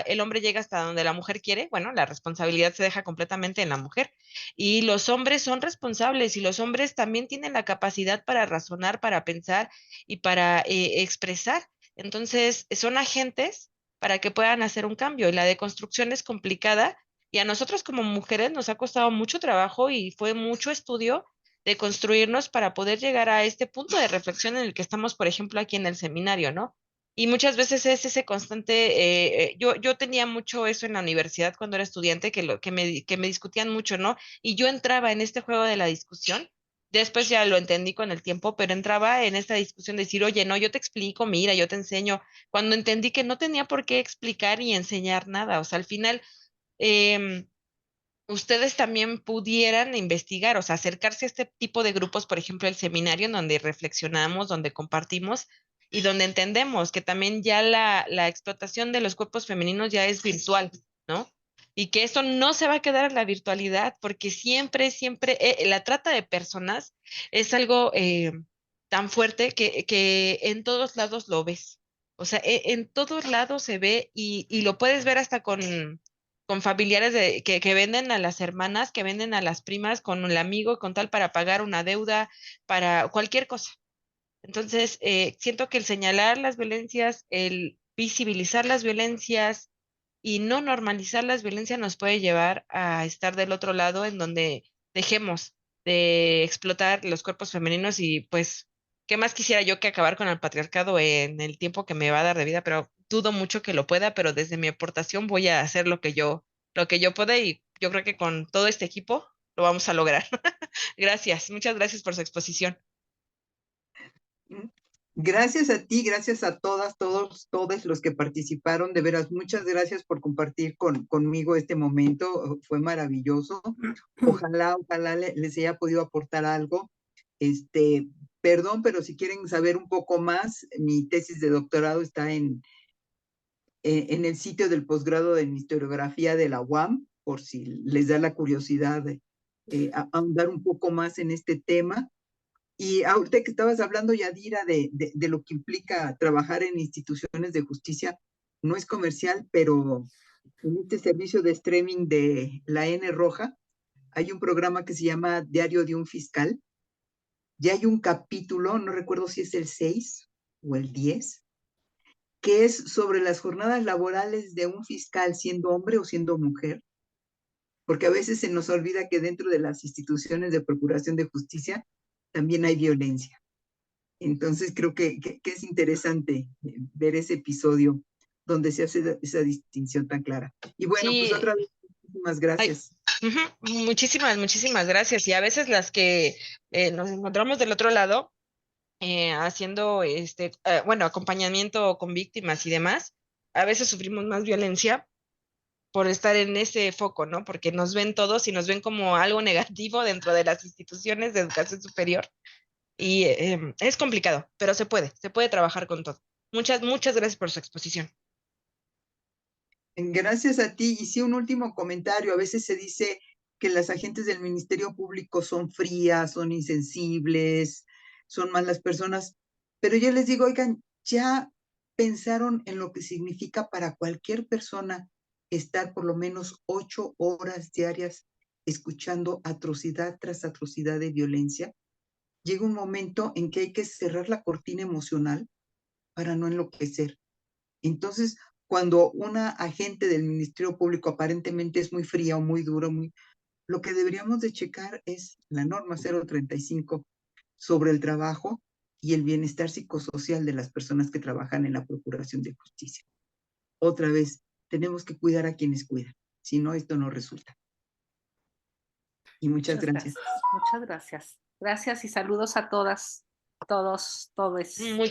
el hombre llega hasta donde la mujer quiere, bueno, la responsabilidad se deja completamente en la mujer. Y los hombres son responsables y los hombres también tienen la capacidad para razonar, para pensar y para expresar. Entonces, son agentes para que puedan hacer un cambio. Y la deconstrucción es complicada y a nosotros como mujeres nos ha costado mucho trabajo y fue mucho estudio de construirnos para poder llegar a este punto de reflexión en el que estamos, por ejemplo, aquí en el seminario, ¿no? Y muchas veces es ese constante, yo tenía mucho eso en la universidad cuando era estudiante, que me discutían mucho, ¿no? Y yo entraba en este juego de la discusión, después ya lo entendí con el tiempo, pero entraba en esta discusión de decir, oye, no, yo te explico, mira, yo te enseño, cuando entendí que no tenía por qué explicar y enseñar nada, o sea, al final... em, ustedes también pudieran investigar, o sea, acercarse a este tipo de grupos, por ejemplo, el seminario, en donde reflexionamos, donde compartimos y donde entendemos que también ya la explotación de los cuerpos femeninos ya es virtual, ¿no? Y que esto no se va a quedar en la virtualidad, porque siempre, siempre, la trata de personas es algo tan fuerte que en todos lados lo ves. O sea, en todos lados se ve y lo puedes ver hasta con familiares que venden a las hermanas, que venden a las primas con el amigo, con tal para pagar una deuda, para cualquier cosa. Entonces, siento que el señalar las violencias, el visibilizar las violencias y no normalizar las violencias nos puede llevar a estar del otro lado en donde dejemos de explotar los cuerpos femeninos y pues, ¿qué más quisiera yo que acabar con el patriarcado en el tiempo que me va a dar de vida? Pero dudo mucho que lo pueda, pero desde mi aportación voy a hacer lo que yo pueda y yo creo que con todo este equipo lo vamos a lograr. Gracias, muchas gracias por su exposición. Gracias a ti, gracias a todas, todos los que participaron. De veras, muchas gracias por compartir conmigo este momento. Fue maravilloso. Ojalá les haya podido aportar algo. Perdón, pero si quieren saber un poco más, mi tesis de doctorado está en el sitio del posgrado de historiografía de la UAM, por si les da la curiosidad de ahondar un poco más en este tema. Y ahorita que estabas hablando, Yadira, de lo que implica trabajar en instituciones de justicia, no es comercial, pero en este servicio de streaming de la N Roja hay un programa que se llama Diario de un Fiscal. Y hay un capítulo, no recuerdo si es el 6 o el 10, que es sobre las jornadas laborales de un fiscal siendo hombre o siendo mujer, porque a veces se nos olvida que dentro de las instituciones de procuración de justicia también hay violencia. Entonces creo que es interesante ver ese episodio donde se hace esa distinción tan clara. Y bueno, Sí, pues otra vez, muchísimas ay, gracias. muchísimas gracias. Y a veces las que nos encontramos del otro lado, haciendo bueno, acompañamiento con víctimas y demás, a veces sufrimos más violencia por estar en ese foco, ¿no? Porque nos ven todos y nos ven como algo negativo dentro de las instituciones de educación superior. Y es complicado, pero se puede trabajar con todo. Muchas gracias por su exposición. Gracias a ti. Y sí, un último comentario. A veces se dice que las agentes del Ministerio Público son frías, son insensibles, son malas personas. Pero yo les digo, oigan, ya pensaron en lo que significa para cualquier persona estar por lo menos 8 horas diarias escuchando atrocidad tras atrocidad de violencia. Llega un momento en que hay que cerrar la cortina emocional para no enloquecer. Entonces, cuando una agente del Ministerio Público aparentemente es muy fría o muy dura, lo que deberíamos de checar es la norma 035 sobre el trabajo y el bienestar psicosocial de las personas que trabajan en la Procuración de Justicia. Otra vez, tenemos que cuidar a quienes cuidan, si no, esto no resulta. Y muchas gracias. Muchas gracias. Gracias y saludos a todas, todos, todes. Muchas